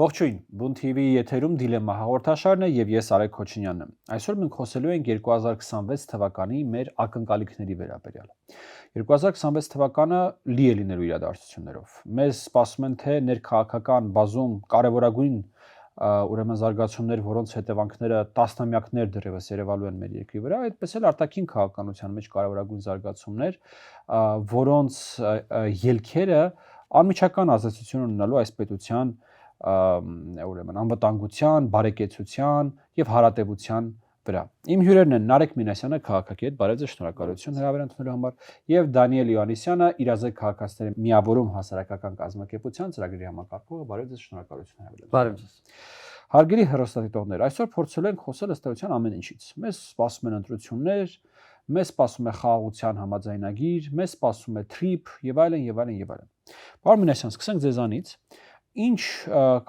Ողջույն, Բուն TV-ի եթերում դիլեմա հաղորդաշարն է եւ ես Արեգ Քոչինյանն եմ։ Այսօր մենք խոսելու ենք 2026 թվականի մեր ակնկալիքների վերաբերյալ։ 2026 թվականը լի է լինելու իրադարձություններով։ Մեզ սպասում են թե ներքաղաքական բազում կարևորագույն ուրեմն զարգացումներ, որոնց հետևանքները տասնամյակներ դեռևս երևալու են մեր երկրի վրա, այդպես էլ արտաքին քաղաքականության մեջ կարևորագույն զարգացումներ, որոնց ելքերը անմիջական ազդեցություն ունենալու այս պետության ուրեմն անվտանգության, բարեկեցության եւ հարատեվության վրա։ Իմ հյուրերն են Նարեկ Մինասյանը, քաղաքագետ, բարև ձեզ, շնորհակալություն հրավեր ընդունելու համար, եւ Դանիել Յովհաննիսյանը, Իրազեկ քաղաքացիների միավորում հասարակական կազմակերպության ծրագրի համակարգողը, բարև ձեզ, շնորհակալություն հրավեր։ Բարև ձեզ։ Հարգելի հեռուստադիտողներ, այսօր փորձել ենք խոսել ըստ էության ամեն ինչից։ Մեզ սպասում են ընտրություններ, մեզ սպասում է խաղաղության համաձայնագիր, մեզ սպասում է թրիփ եւ այլն եւ այլն եւ այլն։ Պարոն Մինասյան, սկսենք ձեզանից։ Ինչ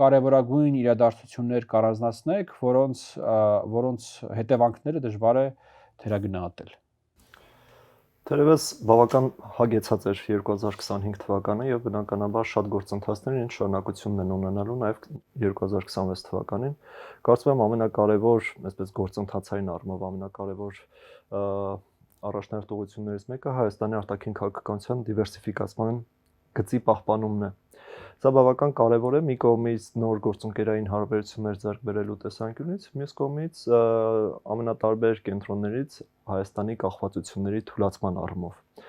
կարևորագույն իրադարձություններ կառանձնացնեք, որոնց հետևանքները դժվար է թերագնահատել։ Թերևս բավական հագեցած էր 2025 թվականը եւ բնականաբար շատ գործընթացներ ինչ շարունակությունն են ունենալու նաեւ 2026 թվականին։ Կարծում եմ ամենակարևոր, այսպես գործընթացային առումով ամենակարևոր առաջնահերթություններից մեկը Հայաստանի արտաքին քաղաքականության դիվերսիֆիկացման գծի պահպանումն է։ Սա բավական կարևոր է մի կողմից նոր գործընկերային հարաբերություններ ձեռք բերելու տեսանկյունից, մյուս կողմից ամենատարբեր կենտրոններից Հայաստանի կախվածությունների թուլացման առումով։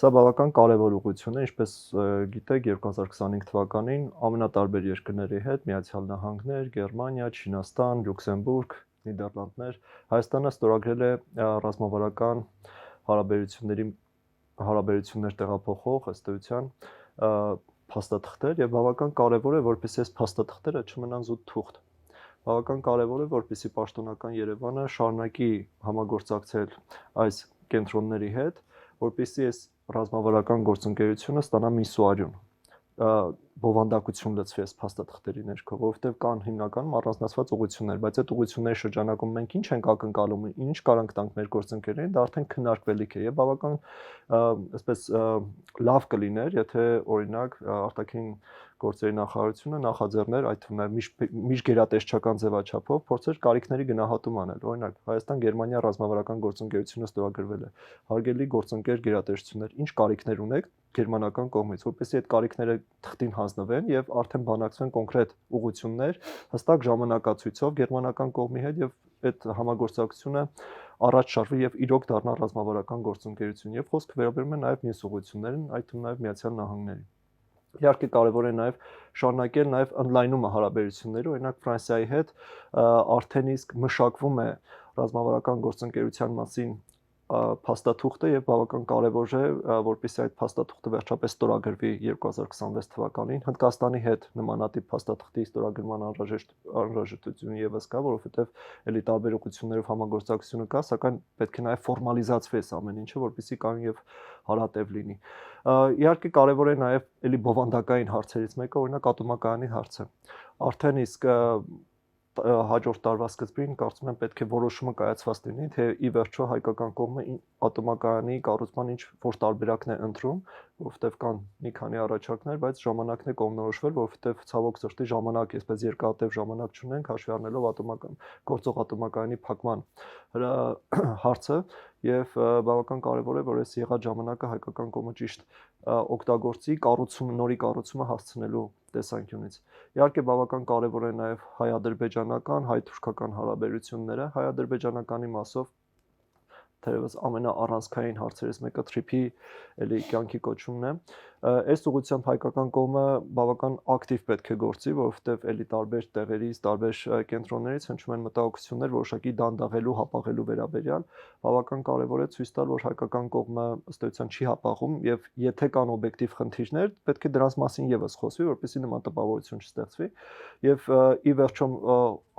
Սա բավական կարևոր ուղղություն է, ինչպես գիտեք, 2025 թվականին ամենատարբեր երկրների հետ Միացյալ Նահանգներ, Գերմանիա, Չինաստան, Լյուքսեմբուրգ, Նիդերլանդներ Հայաստանը ստորագրել է ռազմավարական հարաբերություններ տեղափոխող ըստ էության փաստաթղթեր եւ բավական կարեւոր է որպեսզի այս փաստաթղթերը չմնան զուտ թուղթ։ Բավական կարեւոր է որպեսզի պաշտոնական Երևանը շարունակի համագործակցել այս կենտրոնների հետ, որպեսզի այս ռազմավարական գործընկերությունը ստանա միսուարյուն, բովանդակություն լցվի այս փաստաթղթերի ներքո, որովհետեւ կան հիմնականում առանձնացված ուղղություններ, բայց այդ ուղղությունների շրջանակում մենք ինչ ենք ակնկալում, ինչ կարանք տանք մեր գործընկերներին, դա արդեն քննարկվելիք է եւ բավական այսպես լավ կլիներ, եթե օրինակ արտաքին գործերի նախարարությունը նախաձեռներ այդ թվում նաև միջգերատեսչական ձևաչափով փորձեր կարիքների գնահատում անել։ Օրինակ Հայաստան-Գերմանիա ռազմավարական գործընկերությունը ստորագրվել է։ Հարգելի գործընկեր գերատեսչություններ, ինչ կարիքներ ունեք գերմանական կողմից, որպեսզի այդ կարիքները թղթին հանձնվեն եւ արդեն բանակցվեն կոնկրետ ուղղություններ հստակ ժամանակացույցով գերմանական կողմի հետ եւ այդ համագործակցությունը առաջ շարժվի եւ իրոք դառնա ռազմավարական գործընկերություն եւ խոսքը վերաբերում է նաեւ մյուս ուղղություններին, այդ թվում նաեւ Միացյալ Նահանգներին։ Իհարկե կարևոր է նաև շարունակել նաև ընդլայնումը հարաբերությունների, օրինակ Ֆրանսիայի հետ արդեն իսկ մշակվում է ռազմավարական գործընկերության մասին փաստաթուղթը եւ բավական կարևոր է որպեսզի այդ փաստաթուղթը վերջապես ստորագրվի 2026 թվականին Հնդկաստանի հետ նմանատիպ փաստաթղթի ստորագրման անհրաժեշտություն եւս կա, որովհետեւ ելի տարբեր ուղղություններով համագործակցությունը կա, սակայն պետք է նաեւ ֆորմալիզացվի այս ամեն ինչը, որպեսզի կան եւ հարատև լինի։ Իհարկե կարևոր է նաեւ ելի բովանդակային հարցերից մեկը օրինակ ատոմակայանի հարցը։ Արդեն իսկ հաջորդ տարվա սկզբին կարծում եմ պետք է որոշումը կայացված լինի, թե ի վերջո հայկական կողմը ատոմակայանի կառուցման ինչ որ տարբերակն է ընտրում, որովհետև կան մի քանի առաջարկներ, բայց ժամանակն է կողմնորոշվել, որովհետև ցավոք սրտի ժամանակ, այսպես երկարատև ժամանակ չունենք, հաշվի առնելով գործող ատոմակայանի փակման հարցը եւ բավական կարեւոր է, որ այս եղած ժամանակը հայկական կողմը ճիշտ օգտագործի նորի կառուցումը հասցնելու տեսանկյունից։ Իհարկե բավական կարևոր է նաև հայ-ադրբեջանական, հայ-թուրքական հարաբերությունները, հայ-ադրբեջանականի մասով թերևս ամենաառանցքային հարցերից մեկը թրիփի էլի կյանքի կոչումն է։ Այս ուղղությամբ հայկական կողմը բավական ակտիվ պետք է գործի, որովհետև էլի տարբեր տեղերից, տարբեր կենտրոններից հնչում են մտահոգություններ որոշակի դանդաղելու, հապաղելու վերաբերյալ։ Բավական կարևոր է ցույց տալ, որ հայկական կողմը ըստ էության չի հապաղում եւ եթե կան օբյեկտիվ խնդիրներ, պետք է դրանց մասին եւս խոսվի, որպեսզի նման տպավորություն չստեղծվի։ Եվ ի վերջո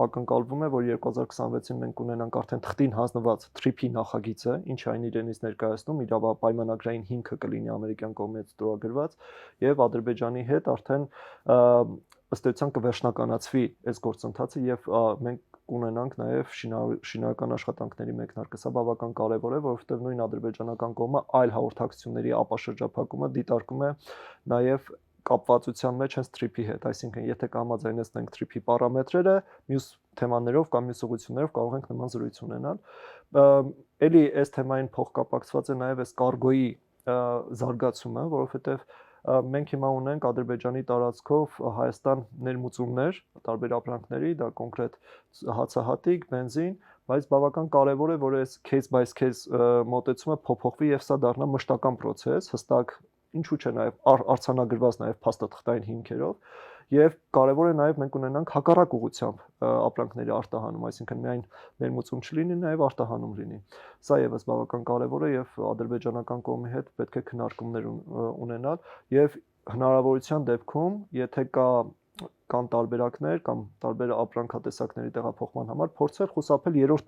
ակնկալվում է, որ 2026-ին մենք ունենանք արդեն թղթին հանձնված թրիփի նախագիծը, ինչը այն իրենից ներկայացնում իրավապայմանագրային հիմքը կլինի ամերիկյան կողմից ստորագրված եւ Ադրբեջանի հետ արդեն ըստ էության կվերջնականացվի այս գործընթացը եւ մենք կունենանք նաեւ շինարարական աշխատանքների մեկնարկը։ Սա բավական կարեւոր է, որովհետեւ նույն ադրբեջանական կողմը այլ հաղորդակցությունների ապաշրջափակումը դիտարկում է նաեւ կապվածության մեջ հենց trip-ի հետ, այսինքն եթե կհամաձայնեցնենք trip-ի պարամետրերը, մյուս թեմաներով կամ մյուս ուղղություններով կարող ենք նման զրույց ունենալ։ Էլի այս թեմային փոխկապակցված է նաև այս կարգոյի զարգացումը, որովհետև մենք հիմա ունենք Ադրբեջանի տարածքով Հայաստան ներմուծումներ տարբեր ապրանքների, դա կոնկրետ հացահատիկ, բենզին, բայց բավական կարևոր է, որ այս case by case մոտեցումը փոփոխվի եւ սա դառնա մշտական process, հստակ ինչու՞ չէ նաև արձանագրված նաև փաստաթղթային հիմքերով եւ կարևոր է նաև մենք ունենանք հակառակ ուղղությամբ ապրանքների արտահանում, այսինքն միայն ներմուծում չլինի, նաև արտահանում լինի։ Սա եւս բավական կարևոր է եւ ադրբեջանական կողմի հետ պետք է քննարկումներ ունենալ եւ հնարավորության դեպքում, եթե կան տարբերակներ կամ տարբեր ապրանքատեսակների տեղափոխման համար փորձել խուսափել երրորդ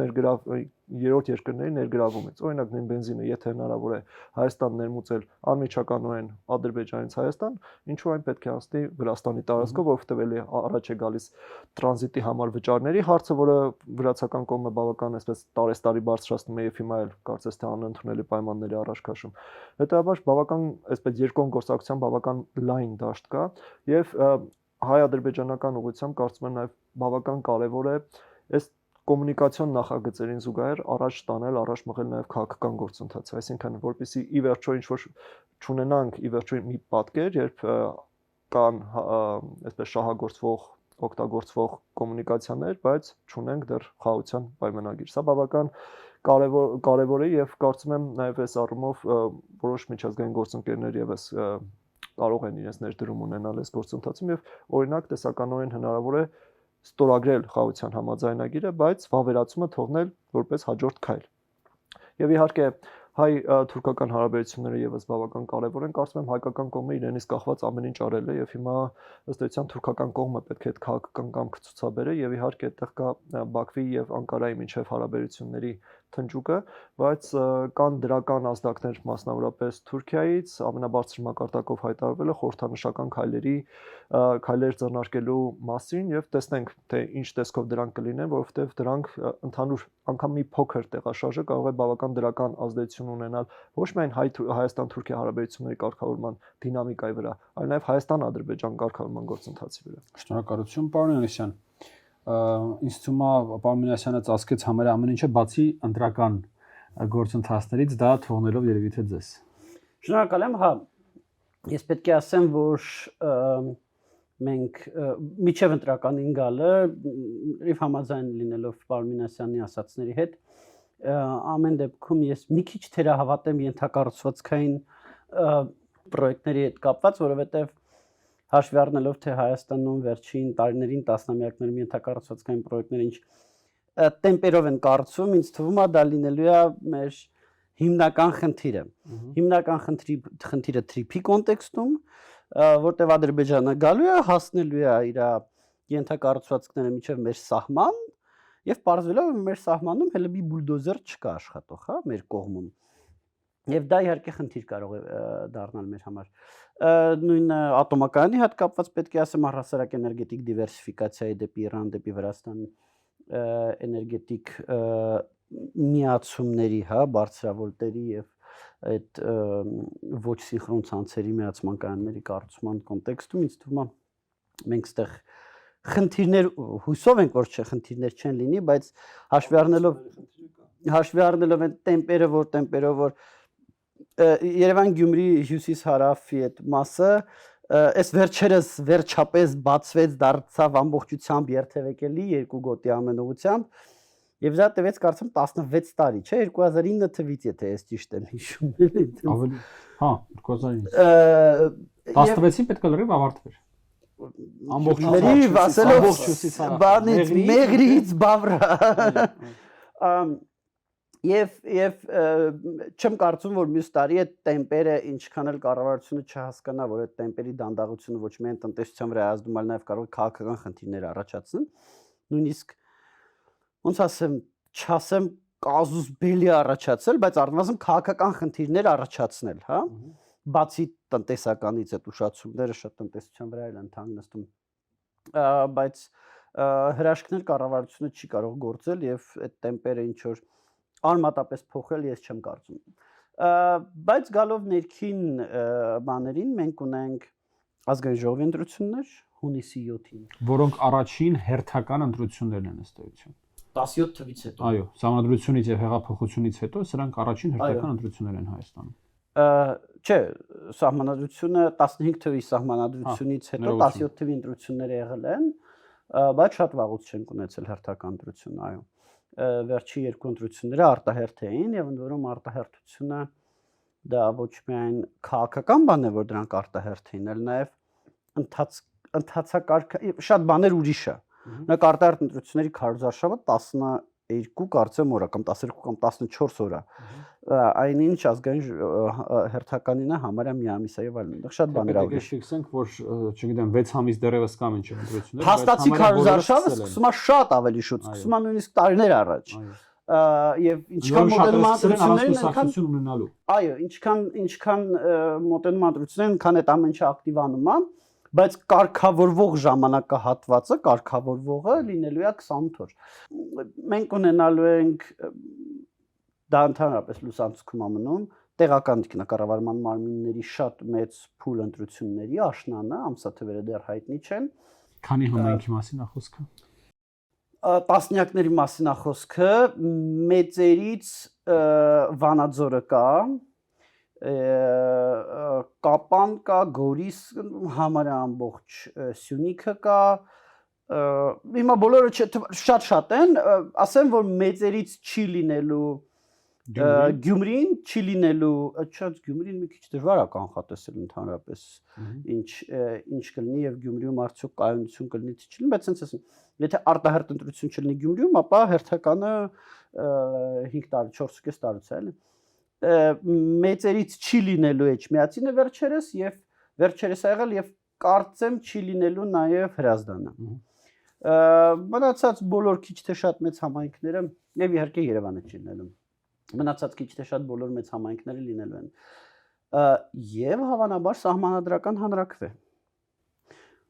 երկրների ներգրավումից։ Օրինակ նույն բենզինը, եթե հնարավոր է Հայաստան ներմուծել անմիջականորեն Ադրբեջանից Հայաստան, ինչու այն պետք է անցնի Վրաստանի տարածքով, որովհետև էլի առաջ է գալիս տրանզիտի համար վճարների հարցը, որը վրացական կողմը բավական այսպես տարեստարի բարձրացնում է եւ հիմա էլ կարծես թե անընդունելի պայմանների առաջ քաշում։ Հետևաբար բավական այսպես երկկողմ գործակցության բավական լայն դաշտ կա եւ հայ-ադրբեջանական ուղղությամբ կարծում եմ նաև բավական կարևոր է այս կոմունիկացիոն նախագծերին զուգահեռ առաջ տանել, առաջ մղել նաև քաղաքական գործընթացը, այսինքն որպեսզի ի վերջո ինչ-որ չունենանք ի վերջո մի պատկեր, երբ կան այսպես շահագործվող, օգտագործվող կոմունիկացիաներ, բայց չունենք դեռ խաղաղության պայմանագիր։ Սա բավական կարևոր է եւ կարծում եմ նաև այս առումով որոշ միջազգային գործընկերներ եւս կարող են իրենց ներդրում ունենալ այս գործընթացում եւ օրինակ տեսականորեն հնարավոր է ստորագրել խաղաղության համաձայնագիրը, բայց վավերացումը թողնել որպես հաջորդ քայլ։ Եվ իհարկե հայ-թուրքական հարաբերությունները եւս բավական կարևոր են, կարծում եմ հայկական կողմը իրենից կախված ամեն ինչ արել է եւ հիմա ըստ էության թուրքական կողմը պետք է այդ քաղաքական կամքը ցուցաբերե եւ իհարկե այդտեղ կա Բաքվի եւ Անկարայի միջև հարաբերությունների թնջուկը, բայց կան դրական ազդակներ մասնավորապես Թուրքիայից, ամենաբարձր մակարդակով հայտարարվել է խորհրդանշական քայլեր ձեռնարկելու մասին եւ տեսնենք թե ինչ տեսքով դրանք կլինեն, որովհետեւ դրանք ընդհանուր անգամ մի փոքր տեղաշարժը կարող է բավական դրական ազդեցություն ունենալ ոչ միայն Հայաստան-Թուրքիա հարաբերությունների կարգավորման դինամիկայի վրա, այլ նաեւ Հայաստան-Ադրբեջան կարգավորման գործընթացի վրա։ Շնորհակալություն, պարոն Յունիսյան։ Ինձ թվում է պարոն Մինասյանը ծածկեց համարը ամեն ինչը բացի ընտրական գործընթացներից, դա թողնելով երևի թե ձեզ։ Շնորհակալ եմ, հա։ Ես պետք է ասեմ, որ մենք միջև ընտրականին գալը իվ համաձայն լինելով պարոն Մինասյանի ասածների հետ, ամեն դեպքում ես մի քիչ թերահավատ եմ ենթակառուցվածքային պրոյեկտների հետ կապված, որովհետև հաշվի առնելով թե Հայաստանում վերջին տարիներին, տասնամյակներում ենթակառուցվածքային պրոյեկտները ինչ տեմպերով են կառուցվում, ինձ թվում է դա լինելու է մեր հիմնական խնդիրը։ Հիմնական խնդիրը trip-ի կոնտեքստում, որտեղ Ադրբեջանը գալու է, հասնելու է իր ենթակառուցվածքները մինչև մեր սահման եւ պարզվելով մեր սահմանում հələ մի բուլդոզեր չկա աշխատող, հա, մեր կողմում։ Եվ դա իհարկե խնդիր կարող է դառնալ մեր համար։ Նույն ատոմակայանի հետ կապված պետք է ասեմ առհասարակ էներգետիկ դիվերսիֆիկացիայի դեպի Իրան, դեպի Վրաստան էներգետիկ միացումների, հա, բարձրավոլտերի եւ այդ ոչ սինխրոն ցանցերի միացման կանոնների կառուցման կոնտեքստում ինձ թվում է մենք այդտեղ խնդիրներ հույսով ենք որ չէ խնդիրներ չեն լինի, բայց հաշվի առնելով այն տեմպերով որ Երևան-Գյումրի հյուսիս-հարավի այդ մասը այս վերջերս վերջապես բացվեց, դարձավ ամբողջությամբ երթևեկելի երկու գոտի ամենուղությամբ եւ դա տևեց կարծեմ 16 տարի, չէ, 2009 թվից, եթե ես ճիշտ եմ հիշում։ Ավելի, հա, 2009։ 16-ին պետք է լրիվ ավարտվեր։ Ամբողջությամբ ասելով բանից մեղրից բավրա։ Եվ չեմ կարծում, որ մյուս տարի այդ տեմպերը ինչքան էլ կառավարությունը չհասկանա, որ այդ տեմպերի դանդաղությունը ոչ միայն տնտեսության վրա ազդում, այլ նաև կարող է քաղաքական խնդիրներ առաջացնել։ Նույնիսկ ոնց ասեմ, չասեմ կազուս բելի առաջացել, բայց առնվազն քաղաքական խնդիրներ առաջացնել, հա։ Բացի տնտեսականից այդ ուշացումները շատ տնտեսության վրա էլ ընդհանուր նստում։ Բայց հրաշքներ կառավարությունը չի կարող գործել եւ այդ տեմպերը ինչ որ արմատապես փոխել ես չեմ կարծում։ Բայց գալով ներքին բաներին մենք ունենք ազգային ժողովի ընտրություններ հունիսի 7-ին։ Որոնք առաջին հերթական ընտրություններն են ըստ էության։ 17 թվից հետո։ Այո, Սահմանադրությունից եւ հեղափոխությունից հետո սրանք առաջին հերթական ընտրություններ են Հայաստանում։ Չէ, սահմանադրությունը 15 թվի սահմանադրությունից հետո 17 թվի ընտրությունները եղել են, բայց շատ վաղուց չեն ունեցել հերթական ընտրություն, այո։ Վերջի երկու ընտրությունները արտահերթ էին եւ ընդ որում արտահերթությունը դա ոչ միայն քաղաքական բան է, որ դրանք արտահերթ էին, այլ նաեւ ընթացակարգ շատ բաներ ուրիշ է։ Օրինակ արտահերթ ընտրությունների քարոզարշավը 12 կարծեմ օր կամ 12 կամ 14 օր է։ Այնինչ ազգային հերթականինը համարյա մի ամիս է եւ այլն։ Այնտեղ շատ բաներ ա։ Դե ֆիքսենք, որ չգիտեմ 6 ամիս դեռևս կամ ինչ ընտրություններ, հաստատի քարոզարշավը սկսում է շատ ավելի շուտ, սկսում է նույնիսկ տարիներ առաջ։ Եվ ինչքան մոտենման ընտրություններն ունենալու։ Այո, ինչքան մոտենման ընտրություններն, այնքան այդ ամեն ինչը ակտիվանում է, բայց կարգավորվող ժամանակահատվածը, կարգավորվողը լինելու է 28 օր։ Մենք ունենալու ենք դա ընդհանրապես լուսանցքում ամնում տեղական ինքնակառավարման մարմինների շատ մեծ փուլ ընտրությունների աշնանը, ամսաթվերը դեռ հայտնի չեն։ Քանի համայնքի մասին է խոսքը։ Տասնյակների մասին է խոսքը, մեծերից Վանաձորը կա, Կապան կա, Գորիս համարյա ամբողջ Սյունիքը կա, հիմա բոլորը շատ են, ասեմ, որ մեծերից չի լինելու Գյումրին, չի լինելու, շատ Գյումրին մի քիչ դժվար է կանխատեսել ընդհանրապես ինչ կլինի եւ Գյումրիում արդյոք կայունություն կլինի թե չլինի, բայց sense ասեմ, եթե արտահերթ ընտրություն չլինի Գյումրիում, ապա հերթականը 5 տարի, 4.5 տարուց է, էլի։ Մեծերից չի լինելու Էջմիածինը վերջերս եւ վերջերս ա եղել եւ կարծեմ չի լինելու նաեւ Հրազդանը։ Մնացած բոլոր քիչ թե շատ մեծ համայնքները եւ իհարկե Երևանը չի լինելու։ Մնացած քիչ թե շատ բոլոր մեծ համայնքները լինելու են։ Եվ հավանաբար սահմանադրական հանրաքվե։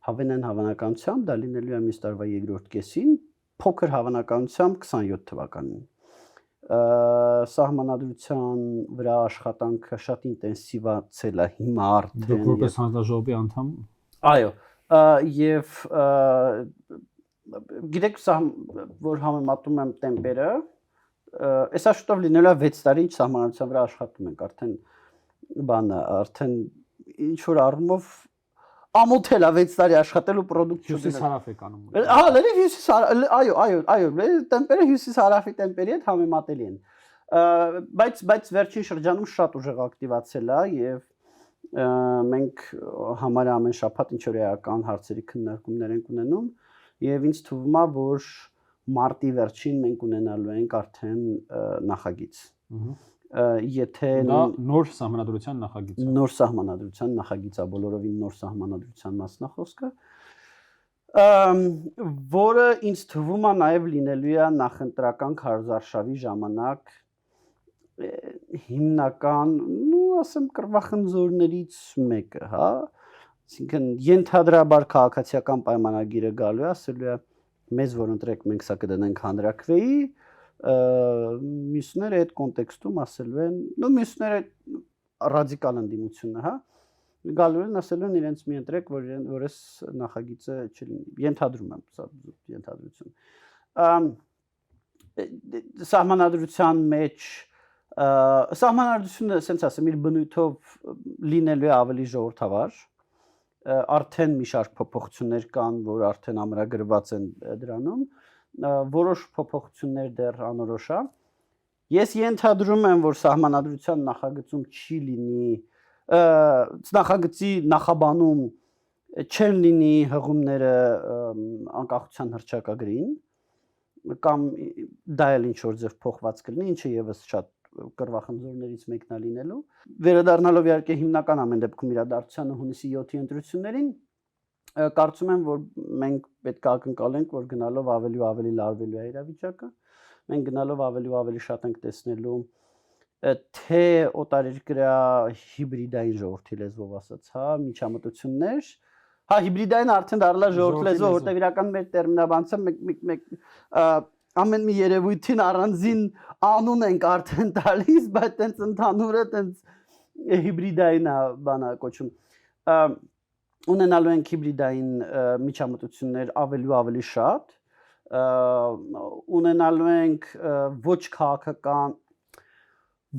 Հավենեն հավանականությամբ դա լինելու է մյուս տարվա երկրորդ կեսին, փոքր հավանականությամբ 27 թվականին։ Սահմանադրության վրա աշխատանքը շատ ինտենսիվացել է հիմա արդեն։ Դուք որպես հանձնաժողովի անդամ։ Այո, եւ գիտեք, որ համեմատում եմ տեմպերը, այսա շուտով լինելու է 6 տարի ինչ սահմանադրության վրա աշխատում ենք, արդեն ինչ որ առումով ամոթել է 6 տարի աշխատելու պրոդուկտ Հյուսիս-հարավ եք անում։ Հա, լրիվ հյուսիս-հարավ, այո, տեմպերը հյուսիս-հարավի տեմպերի հետ համեմատելի են։ Բայց վերջին շրջանում շատ ուժեղ ակտիվացել է եւ մենք համարյա ամեն շաբաթ ինչ որ էական հարցերի քննարկումներ ենք ունենում եւ ինձ թվում է, որ մարտի վերջին մենք ունենալու ենք արդեն նախագիծ։ Եթե նոր սահմանադրության նախագիծ է։ Նոր սահմանադրության նախագիծ է, բոլորովին նոր սահմանադրության մասն է խոսքը, որը ինձ թվում է նաև լինելու է նախընտրական քարոզարշավի ժամանակ հիմնական, ասեմ, կռվախնձորներից մեկը, հա, այսինքն ենթադրաբար քաղաքացիական պայմանագիրը գալու է, ասելու է մեզ որ ընտրեք մենք սա կդնենք հանրաքվեի, մյուսները այդ կոնտեքստում ասելու են, մյուսները ռադիկալ ընդդիմությունը, հա, գալու են ասելու են իրենց մի ընտրեք, որ այս նախագիծը չլինի, ենթադրում եմ, սա ենթադրություն։ Սահմանադրության մեջ սահմանադրությունը, ասենց ասեմ, իր բնույթով լինելու է ավելի ժողովրդավար, արդեն մի շարք փոփոխություններ կան, որ արդեն ամրագրված են դրանում, որոշ փոփոխություններ դեռ անորոշ է։ Ես ենթադրում եմ, որ սահմանադրության նախագծում չի լինի, նախագծի նախաբանում չեն լինի հղումները անկախության հռչակագրին, կամ դա էլ ինչ որ ձև փոխված կլինի, ինչը եւս շատ կռվախնձորներից մեկն է լինելու։ Վերադառնալով իհարկե հիմնական ամեն դեպքում իրադարձությանը հունիսի 7-ի ընտրություններին, կարծում եմ, որ մենք պետք է ակնկալենք, որ գնալով ավելի ու ավելի լարվելու է իրավիճակը։ Մենք գնալով ավելի ու ավելի շատ ենք տեսնելու թե օտարերկրյա հիբրիդային ժողովրդի լեզվով ասած, հա, միջամտություններ, հա, հիբրիդային արդեն դառնա ժողովրդի լեզվով, որտեղ իրական մեր տերմինաբանությամբ ամեն մի երևույթին առանձին անուն ենք արդեն տալիս, բայց տենց ընդհանուրը տենց հիբրիդային բանա կոչում։ ունենալու ենք հիբրիդային միջամտություններ ավելի ու ավելի շատ, ունենալու ենք ոչ քաղաքական,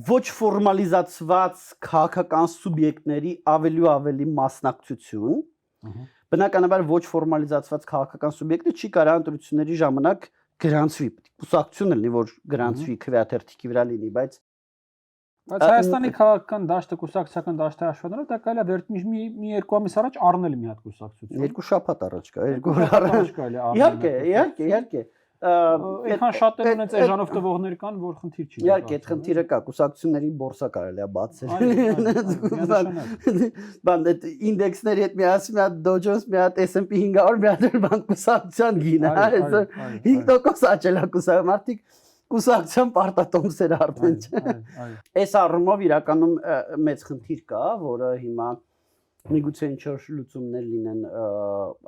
ոչ ֆորմալիզացված քաղաքական սուբյեկտների ավելի ու ավելի մասնակցություն, բնականաբար ոչ ֆորմալիզացված քաղաքական սուբյեկտը չի կարող ընտրությունների ժամանակ գրանցվի, կուսակցություն լինի, որ գրանցվի քվեաթերթիկի վրա լինի, բայց Հայաստանի քաղաքական դաշտը կուսակցական դաշտի հաշվառությամբ դա կարելի է վերջ մի երկու ամիս առաջ առնել մի հատ կուսակցություն։ Երկու շաբաթ առաջ կա, երկու օր առաջ կարելի է առնել։ Իհարկե։ Այնքան շատեր ունենց էժանով տվողներ կան, որ խնդիր չի։ Իհարկե, այդ խնդիրը կա, կուսակցությունների բորսա կարելի է բացել։ Բան այդ ինդեքսների հետ միասին մի հատ Dow Jones, մի հատ S&P 500, մի հատ բան կուսակցության գինը, այսօր 5% աճել է կուսակցության, մարդիկ կուսակցության պարտատոմսեր արդեն չէ։ Այս առումով իրականում մեծ խնդիր կա, որը հիմա միգուցե ինչ-որ լուծումներ լինեն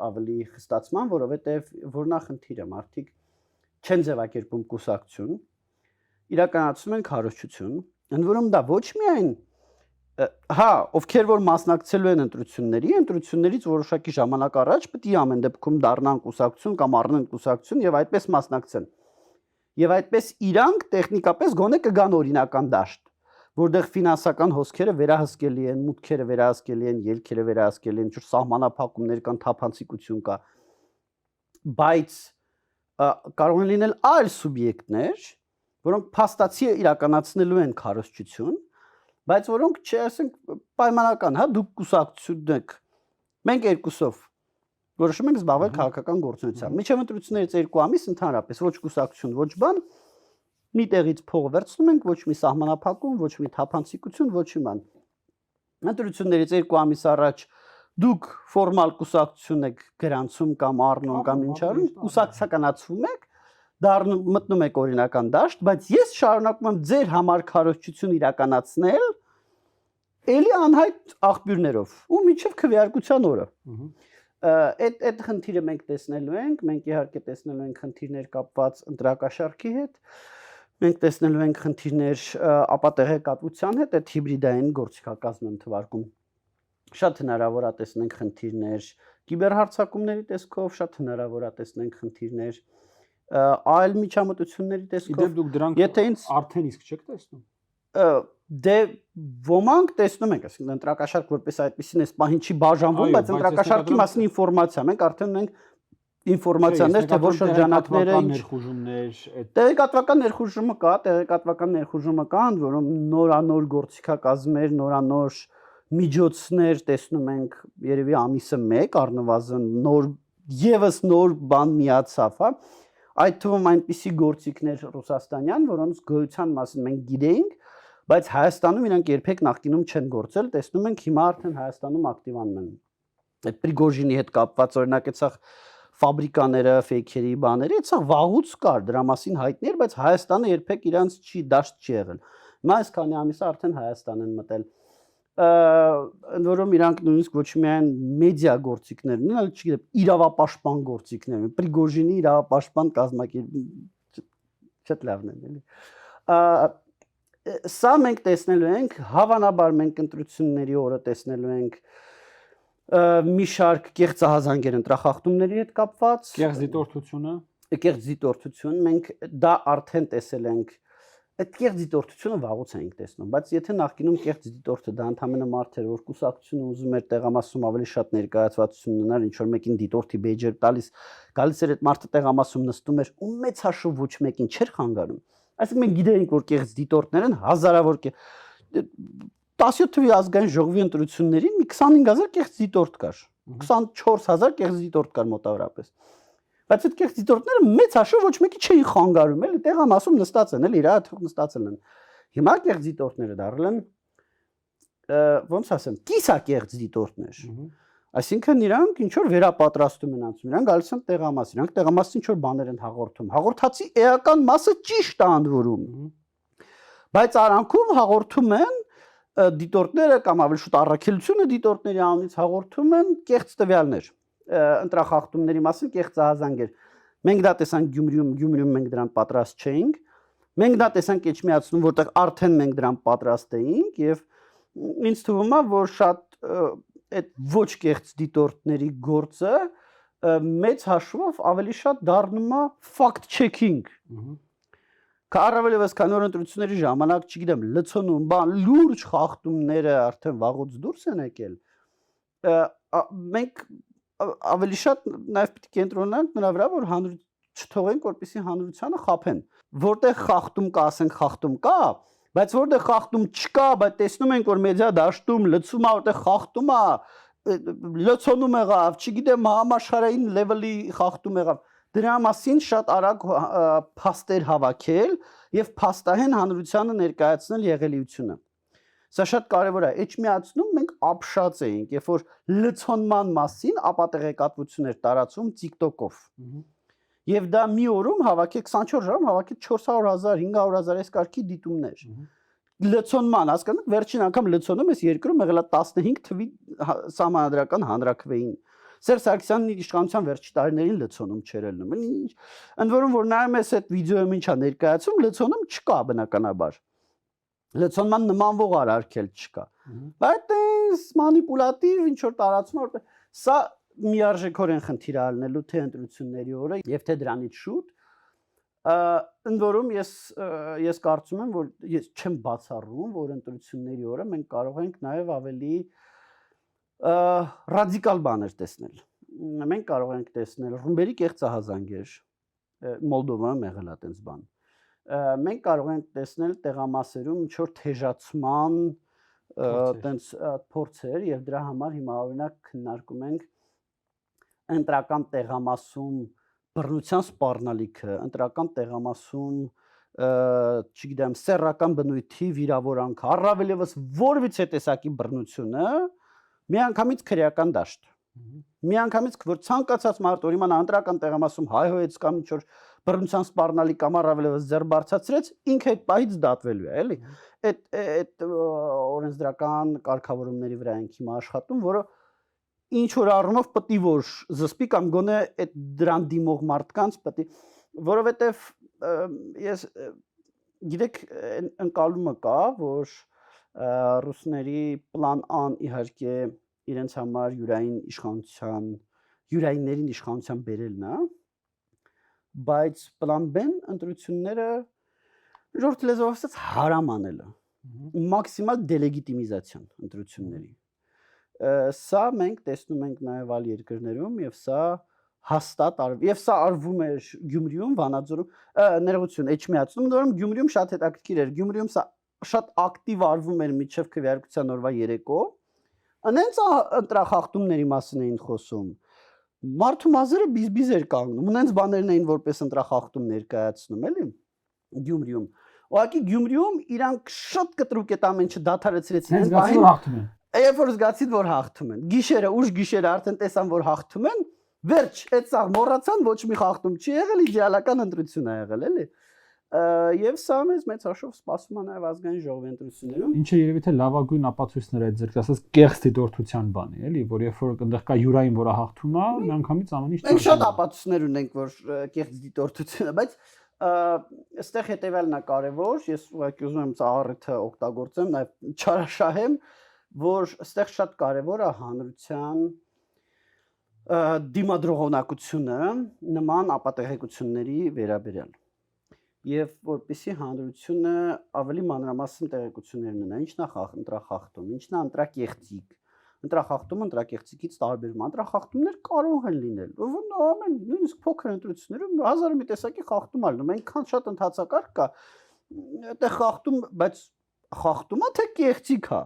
ավելի խստացման, որովհետև որնա խնդիրը մարդիկ չեն ձևակերպում կուսակցություն, իրականացնում են քարոզչություն, ընդ որում դա ոչ միայն ովքեր որ մասնակցելու են ընտրություններից որոշակի ժամանակ առաջ պետք է ամեն դեպքում դառնան կուսակցություն կամ առնեն կուսակցություն եւ այդպես մասնակցեն։ Եվ այդպես իրանք տեխնիկապես գոնե կգան օրինական դաշտ, որտեղ ֆինանսական հոսքերը վերահսկելի են, մուտքերը վերահսկելի են, ելքերը վերահսկելի են, ինչ-որ սահմանափակումներ կան, թափանցիկություն կա։ Բայց կարող են լինել այլ սուբյեկտներ, որոնք փաստացի իրականացնելու են քարոզչություն, բայց որոնք ասենք պայմանական, դուք կուսակցություն եք, մենք երկուսով որոշում ենք զբաղվել քաղաքական գործունեությամբ։ Միջև ընտրություններից 2 ամիս ընդհանրապես ոչ կուսակցություն, ոչ բան, մի տեղից փողը վերցնում ենք, ոչ մի սահմանափակում, ոչ մի թափանցիկություն, ոչ մի բան։ Ընտրություններից 2 ամիս առաջ դուք ֆորմալ կուսակցություն եք գրանցում կամ առնում կամ ինչ արում, կուսակցականացվում եք, մտնում եք օրինական դաշտ, բայց ես շարունակում եմ ձեր համար քարոզչություն իրականացնել էլի անհայտ աղբյուրներով ու միջև քվեարկության օրը։ Այդ խնդիրը մենք տեսնելու ենք, մենք իհարկե տեսնելու ենք խնդիրներ կապված ընտրակաշառքի հետ, մենք տեսնելու ենք խնդիրներ ապատեղեկատվության հետ, այդ հիբրիդային գործիքակազմն եմ թվարկում։ Շատ հնարավոր է տեսնենք խնդիրներ կիբերհարձակումների տեսքով, շատ հնարավոր է տեսնենք խնդիրներ այլ միջամտությունների տեսքով։ Դուք դրանք արդեն իսկ չեք տեսնում։ Դե ոմանք տեսնում ենք, այսինքն ընտրակաշառք որպես այդպեսին էս պահին չի բաժանվում, բայց ընտրակաշառքի մասին ինֆորմացիա, մենք արդեն ունենք ինֆորմացիաներ, թե որ շրջանակները ինչ ներխուժումներ, տեղեկատվական ներխուժումը կա, տեղեկատվական ներխուժումը կա, ընդ որում նորանոր գործիքակազմեր, նորանոր միջոցներ տեսնում ենք երևի ամիսը 1 առնվազն նոր բան միացավ, հա։ Այդ թվում այնպիսի գործիքներ ռուսաստանյան, որոնց գոյության մասին մենք գիտեինք, բայց Հայաստանում իրանք երբեք նախկինում չեն գործել, տեսնում ենք հիմա արդեն Հայաստանում ակտիվանում են։ Այդ Պրիգոժինի հետ կապված օրինակ այդսա ֆաբրիկաները, ֆեյքերի բաները, այդսա վաղուց կար, դրա մասին հայտնի էր, բայց Հայաստանը երբեք իրանց դաշտ չի եղել։ Հիմա այսքանի ամիսը արդեն Հայաստան են մտել։ Ընդ որում իրանք նույնիսկ ոչ միայն մեդիա գործիքներն են, այլ չգիտեմ, իրավապաշտպան գործիքներ են, Պրիգոժինի իրավապաշտպան կազմակերպ շատ լավն են, էլի։ Սա մենք տեսնելու ենք, հավանաբար մենք ընտրությունների օրը տեսնելու ենք մի շարք կեղծահազանգեր ընտրախախտումների հետ կապված, կեղծ դիտորդություն, մենք դա արդեն տեսել ենք, այդ կեղծ դիտորդությունը վաղուց ենք տեսնում, բայց եթե նախկինում կեղծ դիտորդը դա ընդհանրապես մարդ էր, որ կուսակցությունը ուզում էր տեղամասում ավելի շատ ներկայացվածություն ունենալ, ինչ որ մեկին դիտորդի բեյջեր տալիս, գալիս էր այդ մարդը տեղամասում նստում էր ու մեծ հաշվով ոչ մեկին չէր խանգարում։ Այսինքն մենք գիտենք, որ կեղծ դիտորդներ են, հազարավոր 17 թվականի ազգային ժողովի ընտրություններին մի 25000 կեղծ դիտորդ կար, 24000 կեղծ դիտորդ կար մոտավորապես։ Բայց այդ կեղծ դիտորդները մեծ հաշվով ոչ մեկի չէին խանգարում, էլի տեղամասում նստած են, էլի իրա թող նստածել են։ Հիմա կեղծ դիտորդները դառել են ոնց ասեմ, կիսակեղծ դիտորդներ։ Այսինքն իրանք ինչ որ վերապատրաստում են անցնում, իրանք գալիս են տեղամաս, իրանք տեղամասից ինչ որ բաներ են հաղորդում։ Հաղորդացի էական մասը ճիշտ է անդորում։ Բայց արանքում հաղորդում են դիտորդները կամ ավելի շուտ առաքելությունը դիտորդների անունից հաղորդում են կեղծ տվյալներ, ընտրախախտումների մասին կեղծահազանգեր։ Մենք դա տեսանք Գյումրիում մենք դրան պատրաստ չէինք։ Մենք դա տեսանք Էջմիածնում, որտեղ արդեն մենք դրան պատրաստ էինք եւ ինձ թվում է, որ շատ այդ ոչ կեղծ դիտորդների գործը մեծ հաշվով ավելի շատ դառնում է fact checking։ Առավելևս քանի որ ընտրությունների ժամանակ, չգիտեմ, լցոնում, բան լուրջ խախտումները արդեն վաղուց դուրս են եկել։ Մենք ավելի շատ նաև պետք է կենտրոնանանք նրա վրա, որ չթողենք, որպեսզի հանրությանը խաբեն։ Որտեղ խախտում կա, ասենք խախտում կա, բայց որտեղ խախտում չկա, բայց տեսնում ենք, որ մեդիա դաշտում լցում է, որտեղ խախտում է, լցոնում եղավ, չգիտեմ, համաշխարհային լեվելի խախտում եղավ։ Դրա մասին շատ արագ փաստեր հավաքել եւ փաստահեն հանրությանը ներկայացնել եղելիությունը։ Սա շատ կարևոր է։ Էջմիածնում մենք ապշած էինք, երբ որ լցոնման մասին ապատեղեկատվություններ տարածում TikTok-ով։ Եվ դա մի օրում հավաքեք 24 ժամում հավաքեք 400,000, 500,000 այս կարգի դիտումներ։ Լցոնման, հասկանաք, վերջին անգամ լցոնում ես երկրում եղել է 15 թվի սահմանադրական հանրաքվեին։ Սերժ Սարգսյանն իր իշխանության վերջի տարիներին լցոնում չէր ելնում։ Ընդ որում որ նայում ես այդ վիդեոյում ինչա ներկայացում, լցոնում չկա բնականաբար։ Լցոնման նմանվող արարքել չկա։ Բայց այս մանիպուլատիվ ինչ որ տարածում որ սա միարժեքորեն խնդիր է ալնելու թե ընտրությունների օրը եւ թե դրանից շուտ։ Ընդ որում ես կարծում եմ, որ ես չեմ բացառում, որ ընտրությունների օրը մենք կարող ենք նաեւ ավելի ռադիկալ բաներ տեսնել։ Մենք կարող ենք տեսնել ռումբերի կեղծահազանգեր, Մոլդովայում եղել է այդպես բան։ Մենք կարող ենք տեսնել տեղամասերում ինչ որ թեժացման այդպես փորձեր եւ դրա համար հիմա օրինակ քննարկում ենք ընտրական տեղամասում բռնության սպառնալիքը, ընտրական տեղամասում չգիտեմ, սեռական բնույթի վիրավորանքը, առավելևս որևիցե տեսակի բռնությունը միանգամից քրեական դաշտ։ Միանգամից որ ցանկացած մարդ որ իմանա ընտրական տեղամասում հայհոյեց կամ ինչ որ բռնության սպառնալի կամ առավելևս ձեռ բարձրացրեց, ինքը այդ պահից դատվելու է, էլի։ Այդ օրենսդրական կարգավորումների վրա ենք հիմա աշխատում, որը ինչ որ առումով պետք է որ զսպի կամ գոնե այդ դրան դիմող մարդկանց պետք է, որովհետև ես գիտեք ընկալումը կա, որ ռուսների պլան Ան իհարկե իրենց համար յուրայիններին իշխանության բերելն է, բայց պլան B-ն ընտրությունները ժողովրդի լեզվով ասած հարամ անելը, մաքսիմալ դելեգիտիմիզացիան ընտրությունների։ Սա մենք տեսնում ենք նաև այլ երկրներում եւ սա հաստատ եւ սա արվում է Գյումրիում, Վանաձորում, ներողություն, Էջմիածնում, որում Գյումրիում շատ հետաքրքիր էր։ Գյումրիում սա շատ ակտիվ արվում էր մինչև քվեարկության օրվա երեկո։ Անենց ընտրախախտումների մասին էին խոսում։ Մարդու մազերը բիզբիզ էր կանգնում։ Ունենց բաներն էին որպես ընտրախախտում ներկայացնում, էլի Գյումրիում։ Ուղղակի Գյումրիում իրանք շատ կտրուկ այդ ամենը դադարեցրեցին։ Հենց գացին որ հաղթում են։ Երբ որ զգացին որ հաղթում են։ Գիշերը, ուշ գիշերը արդեն տեսան որ հաղթում են, վերջ, այդ սաղ մոռացան, ոչ մի խախտում չի եղել, իդեալական ընտրություն է եղել, էլի։ Եվ սա մեծ հաշվով սպասում է նաև ազգային ժողովի ընտրություններում։ Ինչը երևի թե լավագույն ապացույցն էր այդ ձեր ասած կեղծ դիտորդության բանի, էլի, որ երբ որ այնտեղ կա յուրային, որը հաղթում է, միանգամից ամեն ինչ։ Մենք շատ ապացույցներ ունենք, որ կեղծ դիտորդություն է, բայց այստեղ հետևյալն է կարևոր, ես ուղղակի ուզում եմ ծաղառիթը օգտագործեմ, նաև չարաշահեմ, որ այստեղ շատ կարևոր է հանրության դիմադրողնակությունը նման ապատեղեկությունների վերաբերյալ։ Եվ որպեսզի հանրությունը ավելի մանրամասն տեղեկություններ ունենա, ինչն է ընտրախախտում, ինչն է ընտրակեղծիք։ Ընտրախախտումը ընտրակեղծիկից տարբերվում է։ Ընտրախախտումներ կարող են լինել, ամեն նույնիսկ փոքր ընտրություններում հազար մի տեսակի խախտում ա լինում, այնքան շատ ընդհանցակարգ կա, այդտեղ խախտում, բայց խախտումա թե կեղծիք է։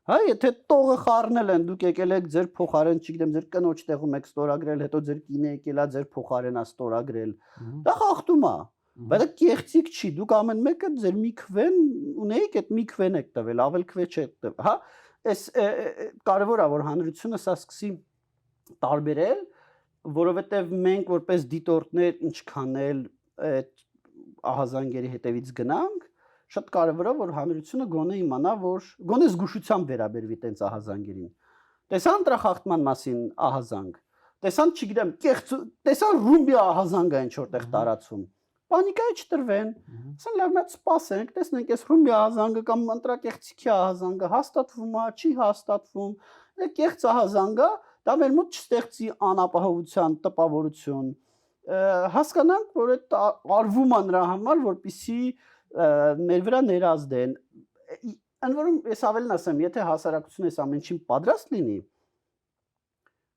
Հա, եթե տողը խառնել են, դուք եկել եք ձեր փոխարեն, չգիտեմ, ձեր կնոջ տեղում եք ստորագրել, հետո ձեր կինը եկել է ձեր փոխարենա ստորագրել։ Դա խախտում է, բայց դա կեղծիք չի, դուք ամեն մեկը ձեր մի քվեն ունեիք, այդ մի քվեն եք տվել, ավել քվե չեք տվել, հա։ Այս կարևոր է որ հանրությունը սա սկսի տարբերել, որովհետև մենք որպես դիտորդներ ինչքան էլ այդ ահազանգերի հետևից գնանք, շատ կարևոր է որ հանրությունը գոնե իմանա, որ գոնե զգուշությամբ վերաբերվի տենց ահազանգերին։ Տեսան ընտրախախտման մասին ահազանգ, տեսան, չգիտեմ, տեսան ռումբի ահազանգը ինչ որտեղ տարածում։ պանիկայի չտրվեն, ասեն լավ մեծ սպասենք, տեսնենք այս ռումբի ահազանգը կամ ընտրակեղծիքի ահազանգը հաստատվում է, չի հաստատվում, դա կեղծ ահազանգը, դա մեր մոտ չստեղծի անապահովության տպավորություն, հասկանանք, որ այդ արվում է նրա համար, որպեսզի մեր վրա ներազդեն, ընդ որում ես ավելին ասեմ, եթե հասարակությունը այս ամեն ինչին պատրաստ լինի,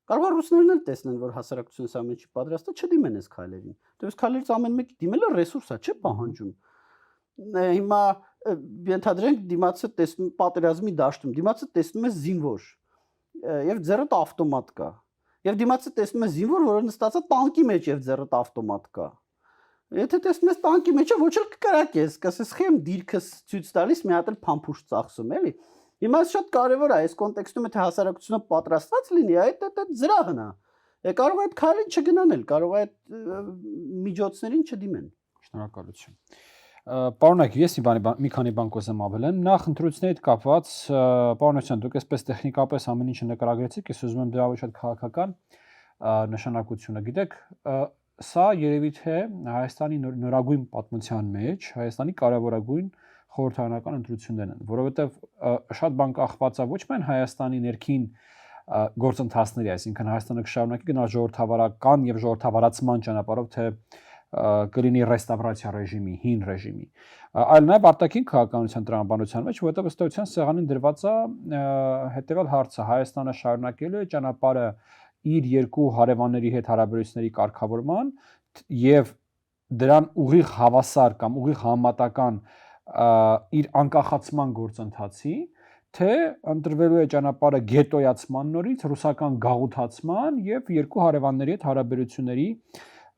կարող է ռուսներն էլ տեսնեն, որ հասարակությունը այս ամեն ինչին պատրաստ է, չդիմեն այս քայլերին։ Դե այս քայլերից ամեն մեկը դիմելը ռեսուրս է, չէ՞ պահանջում։ Հիմա ենթադրենք դիմացը տեսնում պատերազմի դաշտում, դիմացը տեսնում է զինվոր եւ ձեռոտ ավտոմատ կա։ Եվ դիմացը տեսնում է զինվոր, որը նստած է տանկի մեջ եւ ձեռոտ ավտոմատ կա։ Եթե տեսնում ես տանկի մեջը ոչ էլ կկրակես, կասես խեմ դիրքս ցույց տալիս մի հատ էլ փամփուշտ ծախսում էլի։ Հիմա շատ կարևոր է այս կոնտեքստում եթե հասարակությունը պատրաստված լինի, այդ զրահն է։ Կարող է այդ քայլին չգնան էլ, կարող է այդ միջոցներին չդիմեն։ Շնորհակալություն։ Պարոն, ես մի քանի բան կուզեմ ավելեմ։ Նախ ընտրությունների հետ կապված, պարոն Օսյան, դուք այսպես տեխնիկապես ամեն ինչը նկարագրեցիք, ես ուզում եմ դրա ոչ շատ քաղաքական նշանակությունը։ Գիտեք, սա երևի թե Հայաստանի նորագույն պատմության մեջ Հայաստանի կարևորագույն խորհրդարանական ընտրություններն են, որովհետև շատ բան կախված է ոչ միայն Հայաստանի ներքին գործընթացների, այսինքն Հայաստանը կշարունակի գնալ ժողովրդավարական եւ ժողովրդավարացման ճանապարհով, թե կլինի ռեստավրացիա ռեժիմի, հին ռեժիմի, այլ նաև արտաքին քաղաքականության տրամաբանության մեջ, որովհետև ըստ էության սեղանին դրված է հետևյալ հարցը. Հայաստանը շարունակելու է ճանապարհը իր երկու հարևանների հետ հարաբերությունների կարգավորման եւ դրան ուղիղ հավասար կամ ուղիղ համատական իր անկախացման գործընթացի, թե ընտրվելու է ճանապարհը գետոյացման նորից, ռուսական գաղութացման եւ երկու հարևանների հետ հարաբերությունների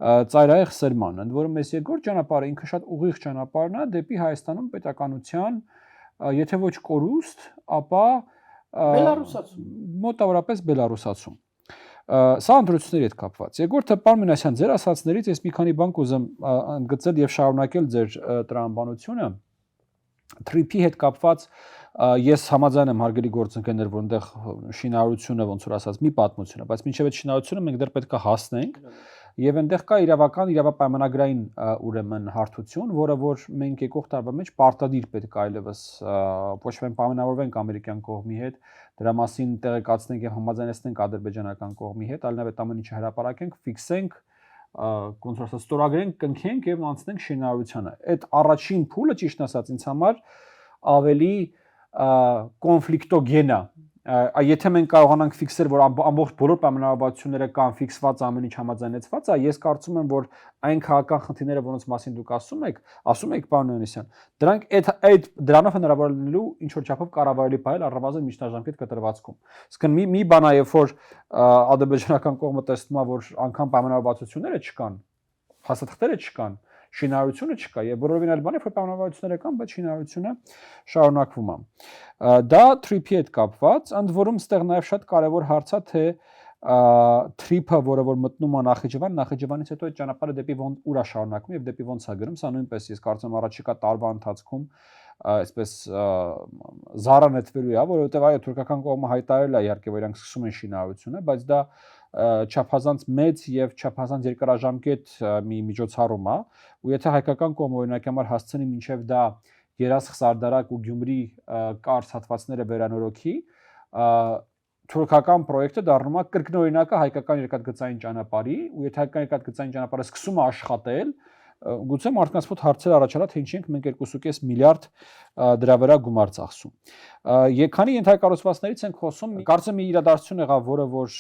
ծայրահեղ սերման, ընդ որում այս երկրորդ ճանապարհը ինքը շատ ուղիղ ճանապարհն է դեպի Հայաստանում պետականության, եթե ոչ կորուստ, ապա Բելարուսացում, մոտավորապես բելարուսացում։ Սա ընտրությունների հետ կապված։ Երկրորդը, պարոն Մինասյան, ձեր ասածներից ես մի քանի բան կուզեմ ընդգծել եւ շարունակել ձեր տրամաբանությունը։ Թրիփի հետ կապված ես համաձայն եմ հարգելի գործընկերներ, որ այնտեղ շինարարությունը ոնց որ ասած մի պատմություն է, բայց մինչև այդ շինարարությունը մենք դեռ պետք է հասնենք եւ այնտեղ կա իրավապայմանագրային ուրեմն հարթություն, որը որ մենք եկող տարվա մեջ պարտադիր պետք է այլևս ոչ միայն պայմանավորվենք ամերիկյան կողմի հետ, դրա մասին տեղեկացնենք եւ համաձայնեցնենք ադրբեջանական կողմի հետ, այլ նաեւ այդ ամեն ինչը հրապարակենք, ֆիքսենք, ոնց որ ասած ստորագրենք, կնքենք եւ անցնենք շինարարությանը։ Այդ առաջին փուլը ճիշտ ասած ինձ համար ավելի կոնֆլիկտոգեն է։ Եթե մենք կարողանանք ֆիքսել, որ ամբողջ բոլոր պայմանավորվածությունները կան, ֆիքսված ամեն ինչ համաձայնեցված է, ես կարծում եմ, որ այն քաղաքական խնդիրները, որոնց մասին դուք ասում եք, պարոն Օնեսյան, դրանք այդ դրանով հնարավոր լինելու ինչ որ չափով կառավարելի բայել առնվազն միջնաժամկետ կտրվածքում։ Իսկն մի բան է, երբ որ ադրբեջանական կողմը տեսնում է, որ անգամ պայմանավորվածությունները չկան, փաստաթղթերը չկան, շինարարությունը չկա եւ բոլորովին այլ բան է, որ պայմանավորվածությունները կան, բայց շինարարությունը շարունակվում է։ Դա թրիփի հետ կապված, ընդ որում ստեղ նաեւ շատ կարեւոր հարց է, թե թրիփը, որը որ մտնում է Նախիջևանից հետո այդ ճանապարհը դեպի ուր է շարունակվում եւ դեպի ոնց է գնում, սա նույնպես ես կարծում եմ առաջիկա տարվա ընթացքում այսպես զառանեցվելու է, որովհետեւ այո թուրքական կողմը հայտարարել է իհարկե, որ իրանք սկսում են շինարարությունը, բայց դա չափազանց մեծ եւ չափազանց երկարաժամկետ մի միջոցառում է, ու եթե հայկական կողմը օրինակ համար հասցնի մինչեւ դա Երասխ, Սարդարակ ու Գյումրի կարճ հատվածները վերանորոգի, թուրքական պրոյեկտը դառնում է կրկնօրինակը հայկական երկաթգծային ճանապարհի, ու եթե հայկական երկաթգծային ճանապարհը սկսում է աշխատել, գուցե մարդկանց մոտ հարցեր առաջանա, թե ինչի ենք մենք 2.5 միլիարդ դրա վրա գումար ծախսում։ Քանի ենթակառուցվածքներից ենք խոսում, կարծեմ մի իրադարձություն եղավ, որը որ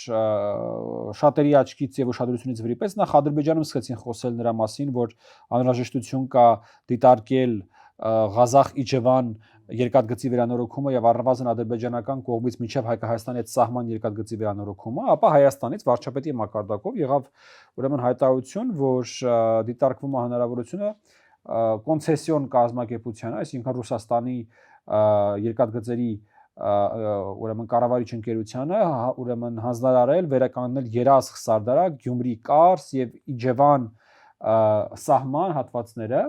շատերի աչքից եւ ուշադրությունից վրիպեց, նախ Ադրբեջանում սկսեցին խոսել նրա մասին, որ անհրաժեշտություն կա դիտարկել Ղազախ-Իջևան երկաթգծի վերանորոգումը եւ առնվազն ադրբեջանական կողմից մինչեւ Հայաստանի հետ սահման երկաթգծի վերանորոգումը, ապա Հայաստանից վարչապետի մակարդակով եղավ ուրեմն հայտարարություն, որ դիտարկվում է հնարավորությունը կոնցեսիոն կազմակերպության, այսինքն Ռուսաստանի երկաթգծերի ուրեմն կառավարիչ ընկերությանը ուրեմն հանձնարարել վերականգնել Երասխ, Սարդարակ, Գյումրի, Կարս եւ Իջևան սահման հատվածները։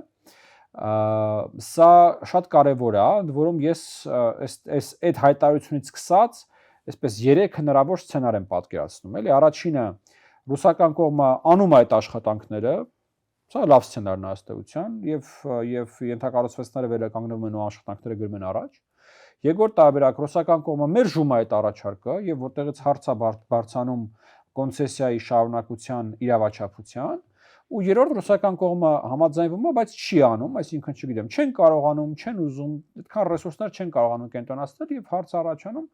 Սա շատ կարևոր է, ընդ որում ես այդ հայտարարությունից սկսած այսպես 3 հնարավոր սցենար եմ պատկերացնում, էլի։ Առաջինը ռուսական կողմը անում է այդ աշխատանքները, Սա լավ սցենարն է ըստ էության եւ ենթակառուցվածքները վերականգնվում են ու աշխատանքները գրում են առաջ։ Երկրորդ տարբերակ ռուսական կողմը մերժում է այդ առաջարկը եւ որտեղից հարց է բարձանում կոնցեսիայի շարունակության իրավաչափության ու երրորդ ռուսական կողմը համաձայնվում է, բայց չի անում, այսինքն չգիտեմ, չեն կարողանում, չեն ուզում, այդքան ռեսուրսներ չեն կարողանում կենտրոնացնել եւ հարց առաջանում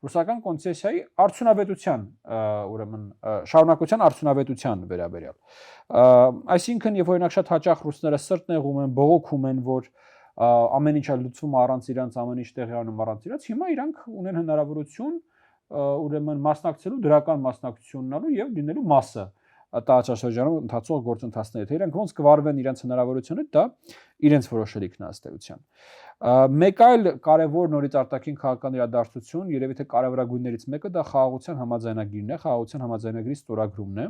ռուսական կոնցեսիայի արդյունավետության, ուրեմն շարունակության արդյունավետության վերաբերյալ։ Այսինքն, եւ օրինակ շատ հաճախ ռուսները սրտնեղում են, բողոքում են, որ ամեն ինչ է լուծվում առանց իրանց, ամեն ինչ տեղի անում առանց իրանց, հիմա իրանք ունեն հնարավորություն ուրեմն մասնակցելու դրական մասնակցություն ունենալու եւ լինելու մասը տարածաշրջանում ընթացող գործընթացների հետ։ Իրանք ոնց կվարվեն իրենց հնարավորությունը, դա իրենց որոշելիքն է ըստ էության։ Մեկ այլ կարևոր նորից արտաքին քաղաքական իրադարձություն, երևի թե կարևորագույններից մեկը դա խաղաղության համաձայնագիրն է, խաղաղության համաձայնագրի ստորագրումն է։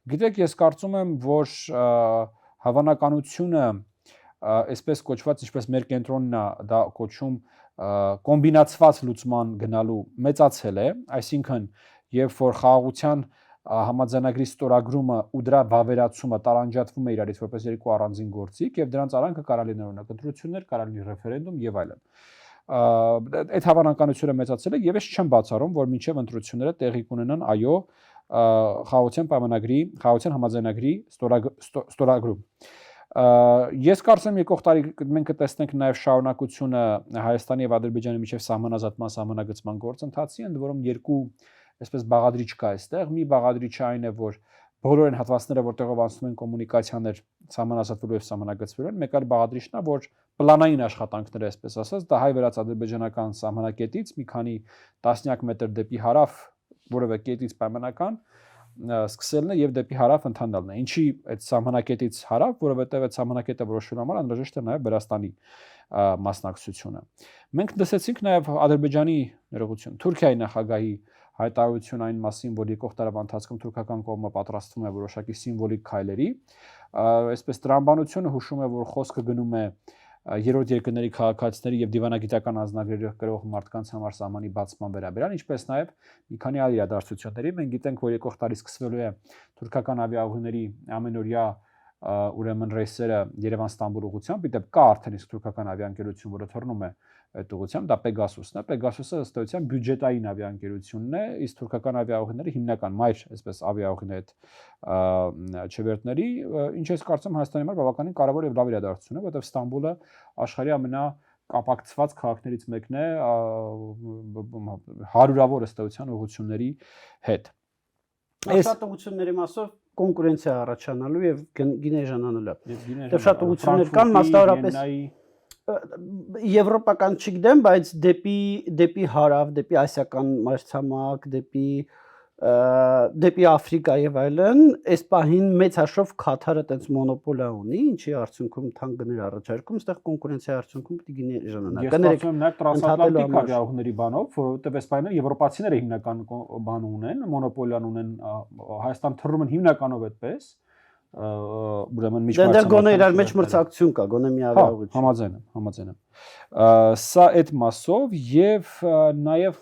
Գիտեք, ես կարծում եմ, որ հավանականությունը այսպես կոչված, ինչպես մեր կենտրոնն է դա կոչում կոմբինացված լուծման գնալու մեծացել է, այսինքն երբ որ խաղաղության համաձայնագրի ստորագրումը ու դրա վավերացումը տարանջատվում է իրարից որպես երկու առանձին գործիք եւ դրանց արանքը կարող լինի օրինակ ընտրություններ, կարող լինի ռեֆերենդում եւ այլն։ Այդ հավանականությունը մեծացել է եւ ես չեմ բացառում, որ մինչեւ ընտրությունները տեղի կունենան, այո, խաղաղության պայմանագրի, խաղաղության համաձայնագրի ստորագրում։ Ես կարծեմ եկող տարի մենք կտեսնենք նաև շարունակությունը Հայաստանի եւ Ադրբեջանի միջև սահմանազատման սահմանագծման գործընթացի, ընդ որում երկու այսպես բաղադրիչ կա այստեղ։ Մի բաղադրիչը այն է, որ բոլոր այն հատվածները, որտեղով անցնում են կոմունիկացիաներ սահմանազատվելու եւ սահմանագծվելու են, մեկ այլ բաղադրիչն է, որ պլանային աշխատանքները, այսպես ասած, դա հայ-վրաց-ադրբեջանական սահմանակետից մի քանի տասնյակ մետր դեպի հարավ, որևէ կետից պայմանական սկսելն է եւ դեպի հարավ ընթանալն է։ Ինչի այդ սահմանակետից հարավ, որովհետեւ այդ սահմանակետը որոշելու համար անհրաժեշտ է նաեւ Վրաստանի մասնակցությունը։ Մենք լսեցինք նաեւ Ադրբեջանի ներողություն, Թուրքիայի նախագահի հայտարարություն այն մասին, որ եկող տարվա ընթացքում թուրքական կողմը պատրաստվում է որոշակի սիմվոլիկ քայլերի։ Այսպես տրամաբանությունը հուշում է, որ խոսքը գնում է երրորդ երկրների քաղաքացիների եւ դիվանագիտական անձնագրերի կրող մարդկանց համար սահմանի բացման վերաբերյալ, ինչպես նաեւ մի քանի այլ իրադարձությունների։ Մենք գիտենք, որ եկող տարի սկսվելու է թուրքական ավիաուղիների ամենօրյա ուրեմն ռեյսերը Երևան-Ստամբուլ ուղղությամբ, իդեպ կա արդեն իսկ թուրքական ավիաընկերություն, որը թռնում է այդ ուղղությամբ, դա Pegasus-ն է։ Pegasus-ը ըստ էության բյուջետային ավիաընկերությունն է, իսկ թուրքական ավիաուղիները հիմնական մայր, այսպես ավիաուղիների այդ չվերթների, ինչ ես կարծում Հայաստանի համար բավականին կարևոր եւ լավ իրադարձություն է, որովհետեւ Ստամբուլը աշխարհի ամենակապակցված քաղաքներից մեկն է հարյուրավոր ըստ էության ուղղությունների հետ։ Այս ուղղությունների մասով կոնկուրենցիա առաջանալու եւ գինեժանանալու։ Դե շատ ուղղություններ կան, մասնավորապես եվրոպական չգիտեմ, բայց դեպի հարավ, դեպի ասիական մայրցամաք, դեպի Աֆրիկա եւ այլն, այս պահին մեծ հաշվով Քաթարը տենց մոնոպոլիա ունի, ինչի արդյունքում թանկ գներ առաջարկում, այստեղ կոնկուրենցիայի արդյունքում պիտի գինեժանանա։ Ես կարծում եմ նաեւ տրանսատլանտիկ ավիաուղիների բանով, որովհետեւ այս պահին եվրոպացիները հիմնական բան ունեն, մոնոպոլիան ունեն, Հայաստան թռում են հիմնականով այդպես, ուրեմն միջմարցամաք։ Դեռ գոնե իրար մեջ մրցակցություն կա, գոնե մի ավիաուղիչ։ Համաձայն եմ։ Սա այդ մասով եւ նաեւ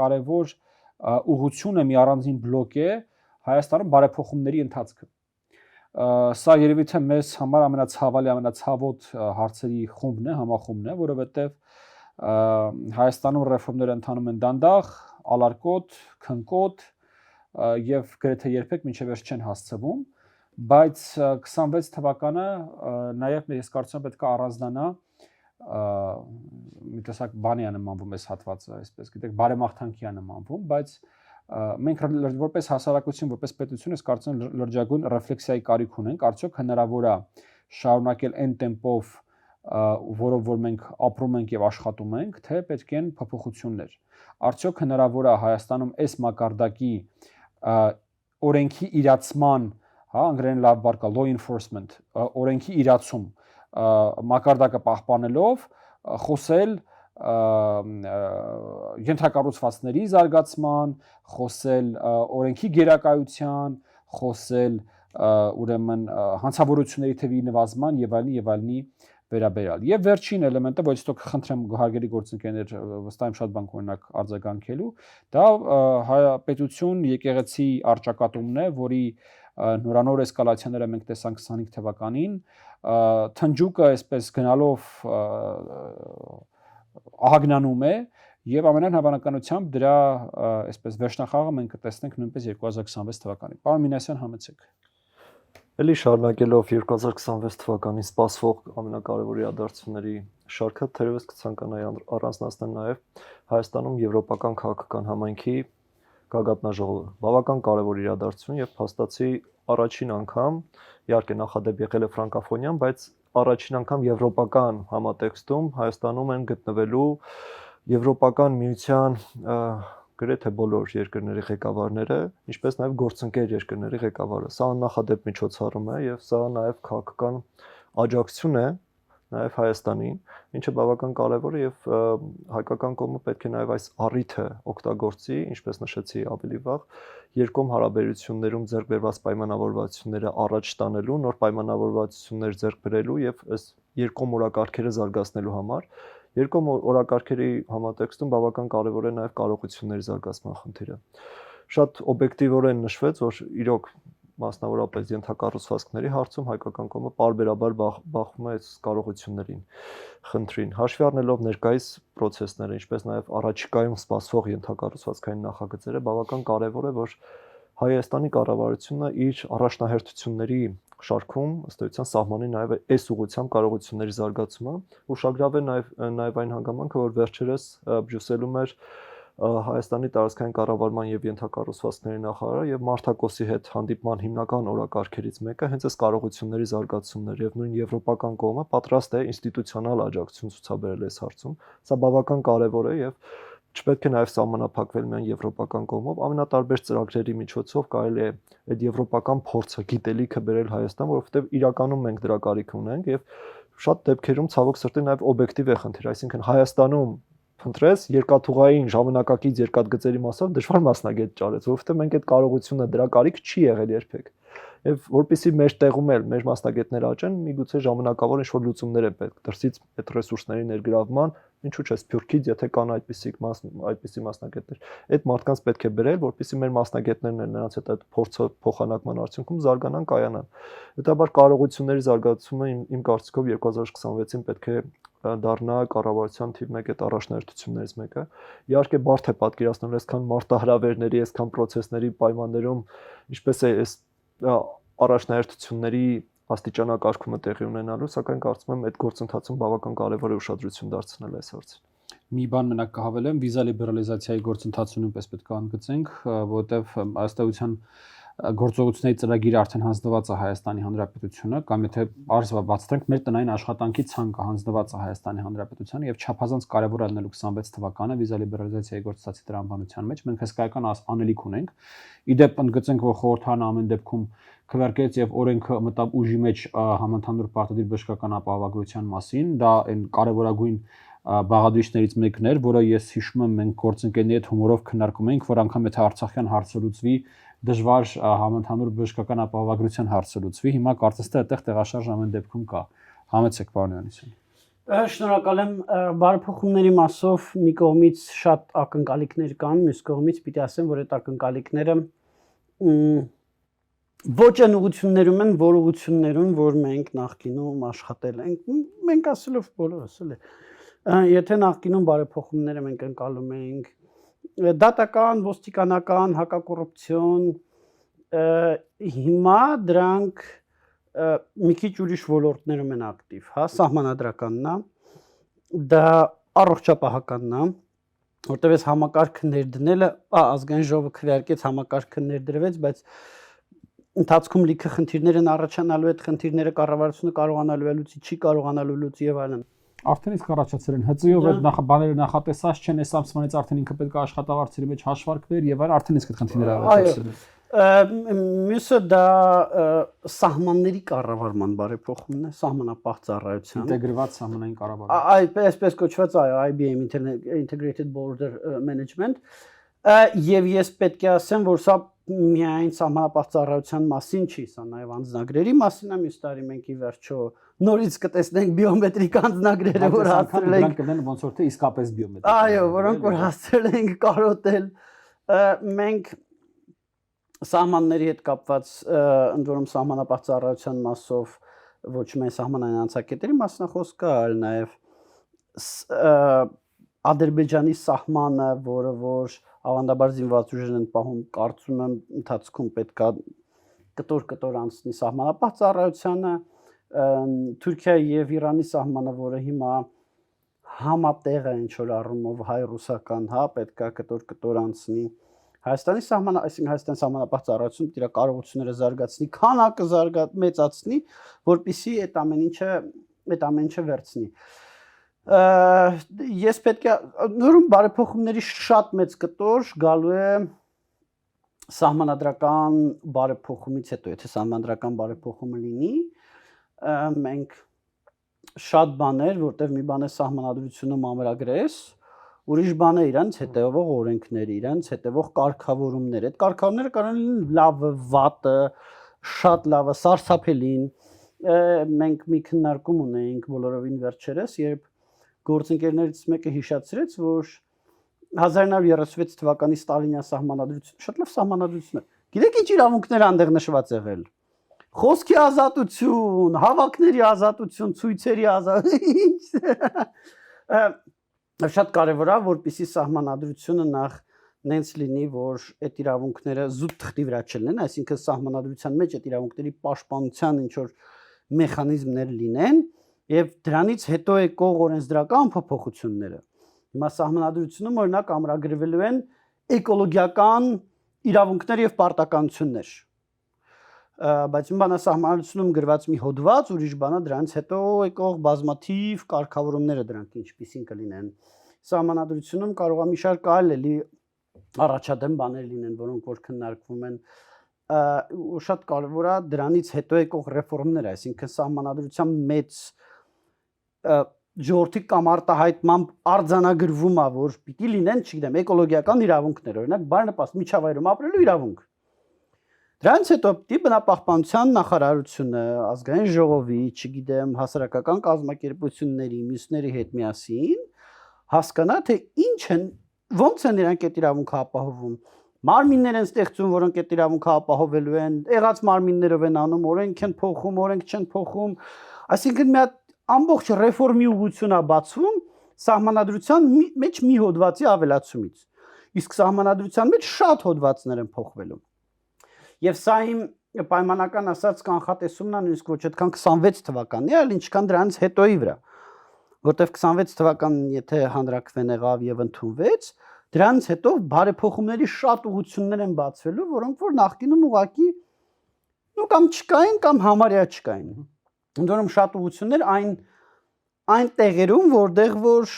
կարևոր ուղղությունը մի առանձին բլոկ է Հայաստանում բարեփոխումների ընթացքը։ Սա երևի թե մեզ համար ամենացավալի, ամենացավոտ հարցերի խումբն է, համախումբն է, որովհետեւ Հայաստանում ռեֆորմները ընթանում են դանդաղ, ալարկոտ, քնկոտ եւ գրեթե երբեք մինչեւ վերջ չեն հասցվում, բայց 26 թվականը նաեւ ես կարծում եմ պետք է առանձնանա մի տեսակ բանի է նմանվում այս հատվածը, այսպես գիտեք, բարեմաղթանքի է նմանվում, բայց մենք որպես հասարակություն, որպես պետություն, ես կարծում եմ լրջագույն ռեֆլեքսիայի կարիք ունենք, արդյոք հնարավոր է շարունակել այն տեմպով, որով որ մենք ապրում ենք եւ աշխատում ենք, թե պետք են փոփոխություններ։ Արդյոք հնարավոր է Հայաստանում այս մակարդակի օրենքի իրացման, հա, անգլերեն լավ բառ կա, law enforcement, օրենքի իրացում մակարդակը պահպանելով խոսել ենթակառուցվածքների զարգացման, խոսել օրենքի գերակայության, խոսել ուրեմն հանցավորությունների թվի նվազման եւ այլնի վերաբերյալ։ Եվ վերջին էլեմենտը, ոչ թե կխնդրեմ հարգելի գործընկերներ, վստահ եմ շատ բան կօրինակ արձագանքելու, դա պետություն եկեղեցի առճակատումն է, որի նորանոր էսկալացիաները մենք տեսանք 25 թվականին, թնջուկը այսպես գնալով ահագնանում է եւ ամենայն հավանականությամբ դրա այսպես վերջնախաղը մենք կտեսնենք նույնպես 2026 թվականին։ Պարոն Մինասյան, համեցեք։ Էլի շարունակելով 2026 թվականին սպասվող ամենակարևոր իրադարձությունների շարքը, թերևս կցանկանայի առանձնացնել նաև Հայաստանում եվրոպական քաղաքական համայնքի գագաթնաժողովը։ Բավական կարևոր իրադարձություն եւ փաստացի առաջին անգամ, իհարկե նախադեպ եղել է ֆրանկոֆոնիան, բայց առաջին անգամ եվրոպական համատեքստում Հայաստանում են գտնվելու Եվրոպական միության գրեթե բոլոր երկրների ղեկավարները, ինչպես նաև գործընկեր երկրների ղեկավարը։ Սա աննախադեպ միջոցառում է եւ սա նաև քաղաքական աջակցություն է նաև Հայաստանին, ինչը բավական կարևոր է եւ հայկական կողմը պետք է նաև այս առիթը օգտագործի, ինչպես նշեցի ավելի վաղ, երկկողմ հարաբերություններում ձեռք բերված պայմանավորվածությունները առաջ տանելու, նոր պայմանավորվածություններ ձեռք բերելու եւ այս երկկողմ օրակարգերը զարգացնելու համար երկկողմ օրակարգերի համատեքստում բավական կարևոր է նաև կարողությունների զարգացման խնդիրը։ Շատ օբյեկտիվորեն նշվեց, որ իրոք մասնավորապես ենթակառուցվածքների հարցում հայկական կողմը պարբերաբար բախվում է այս կարողություններին, խնդրին, հաշվի առնելով ներկայիս process-ները, ինչպես նաև առաջիկայում սպասվող ենթակառուցվածքային նախագծերը, բավական կարևոր է, որ Հայաստանի կառավարությունը իր առաջնահերթությունների շարքում ըստ էության սահմանի նաև այս ուղղությամբ կարողությունների զարգացումը, ուշագրավ է նաև այն հանգամանքը, որ վերջերս Բրյուսելում էր Հայաստանի տարածքային կառավարման եւ ենթակառուցվածքների նախարարը եւ Մարտակոսի հետ հանդիպման հիմնական օրակարգերից մեկը հենց այս կարողությունների զարգացումն էր եւ նույն եվրոպական կողմը պատրաստ է ինստիտուցիոնալ աջակցություն ցուցաբերել այս հարցում։ Սա բավական կարևոր է եւ չպետք է նաև սահմանափակվել միայն եվրոպական կողմով, ամենատարբեր ծրագրերի միջոցով կարելի է այդ եվրոպական փորձը, գիտելիքը բերել Հայաստան, որովհետև իրականում մենք դրա կարիք ունենք եւ շատ դեպքերում ցավոք սրտի նաև օբյեկտիվ է խնդիր, այսինքն Հայաստանում փնտրես երկաթուղային ժամանակակից երկաթգծերի մասով դժվար մասնագետ ճարեց, որովհետև մենք այդ կարողությունը դրա կարիք չի եղել երբեք։ Եվ որպեսզի մեր տեղում էլ մեր մասնագետները աճեն, միգուցե ժամանակավոր ինչ-որ լուծումներ է պետք դրսից այդ ռեսուրսների ներգրավման, ինչու՞ չէ Սփյուռքից, եթե կան այդպիսի մասնագետներ, այդ մարդկանց պետք է բերել, որպեսզի մեր մասնագետներն էլ նրանց հետ այդ փորձը փոխանակման արդյունքում զարգանան, կայանան։ Հետաբար կարողությունների զարգացումը իմ կարծիքով 2026-ին պետք է դառնա կառավարության թիվ 1 այդ առաջնահերթություններից մեկը։ Իհարկե բարդ է պատկերացնել այսքան մարտահրավերների, այսքան process-ների պայմաններում ինչպես է այս առաջնահերթությունների աստիճանակարգումը տեղի ունենալու, սակայն կարծում եմ այդ գործընթացում բավական կարևոր է ուշադրություն դարձնել այս հարցին։ Մի բան մենակ կհավելեմ, վիզա լիբերալիզացիայի գործընթացը նույնպես պետք է ընդգծենք, որովհետև ըստ էության գործողությունների ծրագիրը արդեն հանձնված է Հայաստանի Հանրապետությունը, կամ եթե բարձր բացատրենք, մեր տնային աշխատանքի ցանկը հանձնված է Հայաստանի Հանրապետությանը եւ չափազանց կարեւոր է լինելու 26 թվականը վիզա լիբերալիզացիայի գործընթացի տրամաբանության մեջ։ Մենք հսկայական անելիք ունենք։ Իդեպ ընդգծենք, որ խորհրդարանը ամեն դեպքում քվեարկեց եւ օրենքը մտավ ուժի մեջ համընդհանուր պարտադիր բժշկական ապահովագրության մասին, դա այն կարևորագույն բաղադրիչներից մեկն էր, որը ես հիշում եմ մենք գործընկերների հետ հումորով քննարկում էինք, որ անգամ եթե Արցախյան հարցը լուծվի, դժվար համընդհանուր բժշկական ապահովագրության հարցը լուծվի։ Հիմա կարծես թե այդտեղ տեղաշարժ ամեն դեպքում կա։ Համեցեք, պարոն Հովհաննիսյան։ Շնորհակալ եմ բարեփոխումների մասով մի կողմից շատ ակնկալիքներ կան, մյուս կողմից պիտի ասեմ, որ այդ ակնկալիքները ոչ այն ուղղություններում են, որ ուղղություններում, որ մենք նախկինում աշխատել ենք, մենք ասելով բոլորս էլի։ Եթե նախկինում բարեփոխումները մենք ընկալում էինք դատական, ոստիկանական, հակակոռուպցիոն, հիմա դրանք մի քիչ ուրիշ ոլորտներում են ակտիվ, հա, սահմանադրականն է, դա առողջապահականն է, որտեղ այս համակարգը ներդնելը, ազգային ժողովը քվեարկեց, համակարգը ներդրվեց, բայց ընթացքում լիքը խնդիրներ են առաջանալու, այդ խնդիրները կառավարությունը կարողանալու է լուծի, չի կարողանալու լուծի եւ այլն։ Արդեն իսկ առաջացել են ՀԾ-ով այդ բաները նախատեսած չեն, այս ամսվանից արդեն ինքը պետք է աշխատավարձերի մեջ հաշվարկվեր եւ այլ, արդեն իսկ այդ խնդիրները առաջացել են։ Մյուսը դա սահմանների կառավարման բարեփոխումն է, սահմանապահ ծառայության ինտեգրված սահմանային կառավարում։ Այսպես կոչված, այո, IBM Integrated Border Management, եւ ես պետք է ասեմ, որ սա միայն սահմանապահ ծառայության մասին չի, սա նաեւ անձնագրերի մասին է, մյուս տարի մենք ի վերջո նորից կտեսնենք բիոմետրիկ անձնագրերը, որ հասցրել ենք, դրանք կլինեն ոնց որ թե իսկապես բիոմետրիկ։ Այո, որոնք որ հասցրել ենք կարոտել, մենք սահմանների հետ կապված ընդ որում սահմանապահ ծառայության մասով ոչ միայն սահմանային անցակետերի մասնախոս կա, այլ նաև Ադրբեջանի սահմանը, որը որ ավանդաբար զինված ուժերն են պահում, կարծում եմ ընթացքում պետքա կտոր անցնի սահմանապահ ծառայությանը, Թուրքիայի եւ Իրանի սահմանը, որը հիմա համատեղ է ինչ որ առումով հայ-ռուսական, հա, պետքա կտոր անցնի Հայաստանի սահմանը, այսինքն Հայաստանի սահմանապահ ծառայությունը իր կարողությունները զարգացնի, քանակը մեծացնի, որպեսզի այդ ամեն ինչը վերցնի։ Ես պետք է նորում բարեփոխումների շատ մեծ կտոր գալու է սահմանադրական բարեփոխումից հետո, եթե սահմանադրական բարեփոխումը լինի, մենք շատ բաներ, որտեղ մի բան է սահմանադրությունը մամրագրես, ուրիշ բան է իրանց հետևող օրենքները, իրանց հետևող կարգավորումներ։ Այդ կարգավորումները կարող են լինել լավը, վատը, շատ լավը, սարսափելին։ Մենք մի քննարկում ունեինք բոլորովին վերջերս, երբ գործընկերներից մեկը հիշեցրեց, որ 1936 թվականի Ստալինյան սահմանադրությունը շատ լավ սահմանադրություն է։ Գիտեք ինչ իրավունքներ այնտեղ նշված եղել։ Խոսքի ազատություն, հավաքների ազատություն, ցույցերի ազատություն։ Շատ կարևոր է, որպեսզի սահմանադրությունը նախ նենց լինի, որ այդ իրավունքները զուտ թղթի վրա չլինեն, այսինքն սահմանադրության մեջ այդ իրավունքների պաշտպանության ինչ որ մեխանիզմներ լինեն եւ դրանից հետո եկող օրենսդրական փոփոխությունները։ Հիմա սահմանադրությունում օրինակ ամրագրվելու են էկոլոգիական իրավունքներ եւ պարտականություններ։ Բայց մի բան է սահմանադրությունում գրված մի հոդված, ուրիշ բան է դրանից հետո եկող բազմաթիվ կարգավորումները դրանք ինչպիսին կլինեն։ Սահմանադրությունում կարող է մի շարք այլ էլի առաջադեմ բաներ լինեն, որոնք որ քննարկվում են, ու շատ կարևոր է դրանից հետո եկող ռեֆորմները, այսինքն սահմանադրության մեծ ժողովրդի կամ արտահայտմամբ արձանագրվում է, որ պիտի լինեն, չգիտեմ, էկոլոգիական իրավունքներ, օրինակ բարենպաստ միջավայրում ապրելու իրավունք։ Դրանից հետո պիտի բնապահպանության նախարարությունը, ազգային ժողովի, չգիտեմ, հասարակական կազմակերպությունների, մյուսների հետ միասին հասկանա, թե ինչ են, ոնց են իրանք այդ իրավունքը ապահովում։ Մարմիններ են ստեղծում, որոնք այդ իրավունքը ապահովելու են, եղած մարմիններով են անում, օրենք են փոխում, օրենք չեն փոխում։ Այսինքն մի հատ ամբողջ ռեֆորմի ուղղություն է բացվում սահմանադրության մեջ մի հոդվածի ավելացումից։ Իսկ սահմանադրության մեջ շատ հոդվածներ են փոխվելու։ Եվ սա իմ պայմանական ասած կանխատեսումն է նույնիսկ ոչ այդքան 26 թվականի, այլ ինչքան դրանից հետոյի վրա։ Որտեվ 26 թվականն եթե հանրակրվեն եղավ եւ ընդունվեց, դրանից հետո բարեփոխումների շատ ուղղություններ են բացվելու, որոնք որ նախկինում ուղղակի կամ չկային կամ համարյա չկային։ Ընդորում շատ ուղղություններ այն տեղերում, որտեղ որ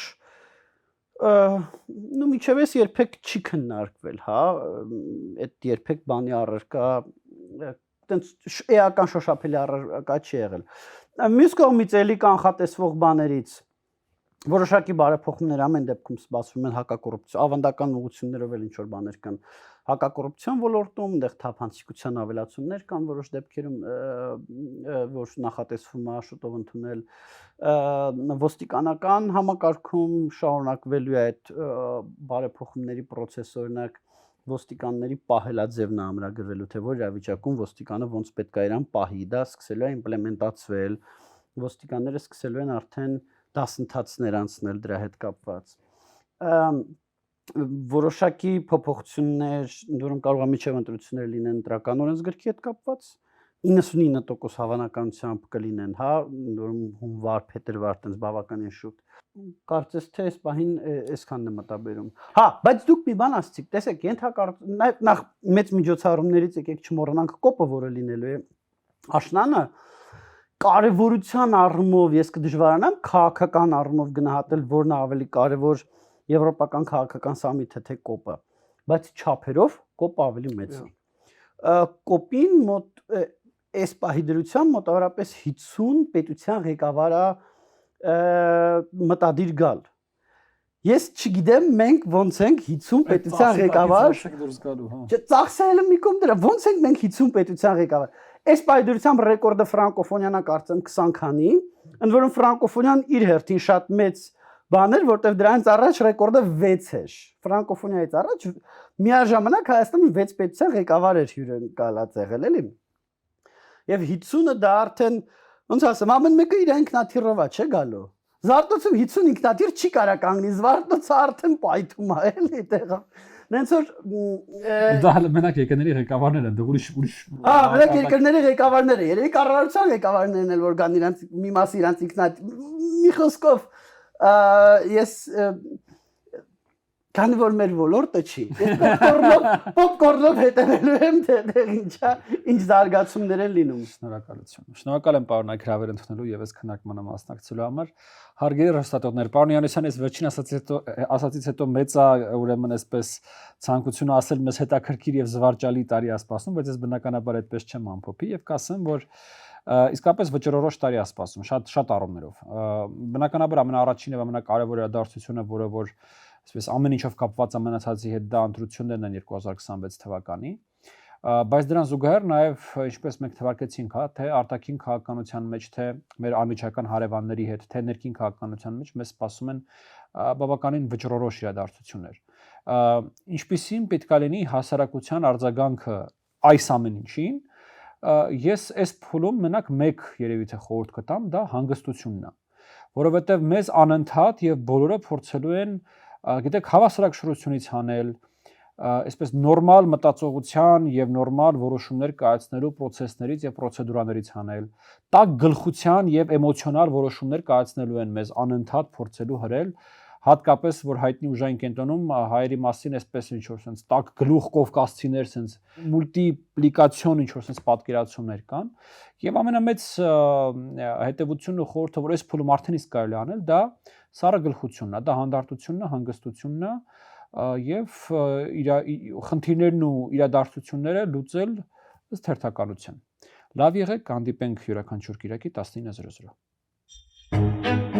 միջևես երբեք չի քննարկվել, հա, այդ երբեք բանի առարկա, տենց էական շոշափելի առարկա չի եղել։ Մյուս կողմից էլի կանխատեսվող բաներից որոշակի բարեփոխումներ ամեն դեպքում սպասվում են հակակոռուպցիա, ավանդական ուղղություններով էլ ինչ որ բաներ կան հակակոռուպցիոն ոլորտում, այնտեղ թափանցիկության ավելացումներ կան որոշ դեպքերում, որ նախատեսվում է շուտով ընդունել, ոստիկանական համակարգում շարունակվելու է այդ բարեփոխումների process, օրինակ ոստիկանների պահելաձևն է ամրագրվելու, թե որ իրավիճակում ոստիկանը ոնց պետք է իրան պահի, դա սկսելու է իմպլեմենտացվել, ոստիկանները սկսելու են արդեն դասընթացներ անցնել դրա հետ կապված։ Որոշակի փոփոխություններ, որոնք կարող է միջև ընտրություններ լինեն դրական օրենսգրքի հետ կապված, 99% հավանականությամբ կլինեն, հա, որոնք հունվար, փետրվար տենց բավականին շուտ։ Կարծես թե այս պահին այսքանն է մտաբերում։ Հա, բայց դուք մի բան ասացիք, տեսեք, նախ մեծ միջոցառումներից եկեք չմոռանանք կոպը, որը լինելու է աշնանը, կարևորության առումով ես կդժվարանամ քաղաքական առումով գնահատել, որն է ավելի կարևոր եվրոպական քաղաքական սամիթը թե կոպը, բայց չափերով կոպը ավելի մեծ է։ Կոպին մոտ այս պահի դրությամբ մոտավորապես 50 պետության ղեկավարը մտադիր գալ։ Ես չգիտեմ մենք ոնց ենք 50 պետության ղեկավար ծախսելը մի կողմ դրա, ոնց ենք մենք 50 պետության ղեկավար։ Այս պայդրությամբ ռեկորդը ֆրանկոֆոնիանա կարծեմ 20 քանի, ընդ որում ֆրանկոֆոնիան իր հերթին շատ մեծ բաներ, որտեվ դրանից առաջ ռեկորդը 6 էր։ Ֆրանկոֆոնիայից առաջ միաժամանակ Հայաստանի 6 պետության ղեկավար էր հյուրընկալած եղել, էլի։ Եվ 50-ը դա արդեն ոնց ասեմ, ամեն մեկը իր ինքնաթիռով է, չէ՞ գալու։ Զվարթնոցում 50 ինքնաթիռ չի կարա կանգնի, Զվարթնոցը արդեն պայթում է, էլի տեղը։ Նենց որ դա մենակ երկրների ղեկավարներ են, դա ուրիշ մենակ երկրների ղեկավարները, երևի կառավարության ղեկավարներն էլ որ կան իրանց մի մաս իրանց մի խոսքով ես քանի որ մեր ոլորտը չի, ես պոպկորնով հետևելու եմ թե ինչ զարգացումներ են լինում։ Շնորհակալություն։ Շնորհակալ եմ պարոն Այգ հրավեր ընդունելու եւ այս քննարկմանը մասնակցելու համար։ Հարգելի հեռուստատողներ, պարոն Յանեսյան, ես վերջին ասացից հետո մեծ է ուրեմն այսպես ցանկությունը ասել մեզ հետաքրքիր եւ զվարճալի տարի ասպասում, բայց ես բնականաբար այդպես չեմ ամփոփի եւ կասեմ, որ իսկապես վճռորոշ տարի ասպասում, շատ առումներով։ Բնականաբար ամենաառաջինը եւ ամենակարևոր իրադարձությունը, որը որ այսպես ամեն ինչով կապված ամենացածի հետ դա ընտրություններն են 2026 թվականի, բայց դրան զուգահեռ նաև ինչպես մենք թվարկեցինք, հա, թե արտաքին քաղաքականության մեջ, թե մեր անմիջական հարևանների հետ, թե ներքին քաղաքականության մեջ մեզ սպասում են բավականին վճռորոշ իրադարձություններ։ Ինչպիսին պետք է լինի հասարակության արձագանքը այս ամեն ինչին, ես այս փուլում մենակ մեկ երևի թե խորհուրդ կտամ, դա հանգստությունն է, որովհետև մեզ անընդհատ եւ բոլորը փորձելու են գիտեք հավասարակշռությունից հանել, այսպես նորմալ մտածողության եւ նորմալ որոշումներ կայացնելու process-ներից եւ պրոցեդուրաներից հանել, տակ գլխության եւ էմոցիոնալ որոշումներ կայացնելու են մեզ անընդհատ փորձելու հրել, հատկապես որ հայտնի ուժային կենտրոնում հայերի մասին այսպես ինչ որ sense տակ գլուխ կովկասցիներ sense մուլտիպլիկացիոն ինչ որ sense պատկերացումներ կան եւ ամենամեծ հետեւությունն ու խորհուրդը որ այս փուլում արդեն իսկ կարելի անել դա սառը գլխությունն է, դա հանդարտությունն է, հանգստությունն է եւ խնդիրներն ու իրադարձությունները լուծել ըստ հերթականության։ Լավ եղեք, հանդիպենք յուրաքանչյուր կիրակի 19:00։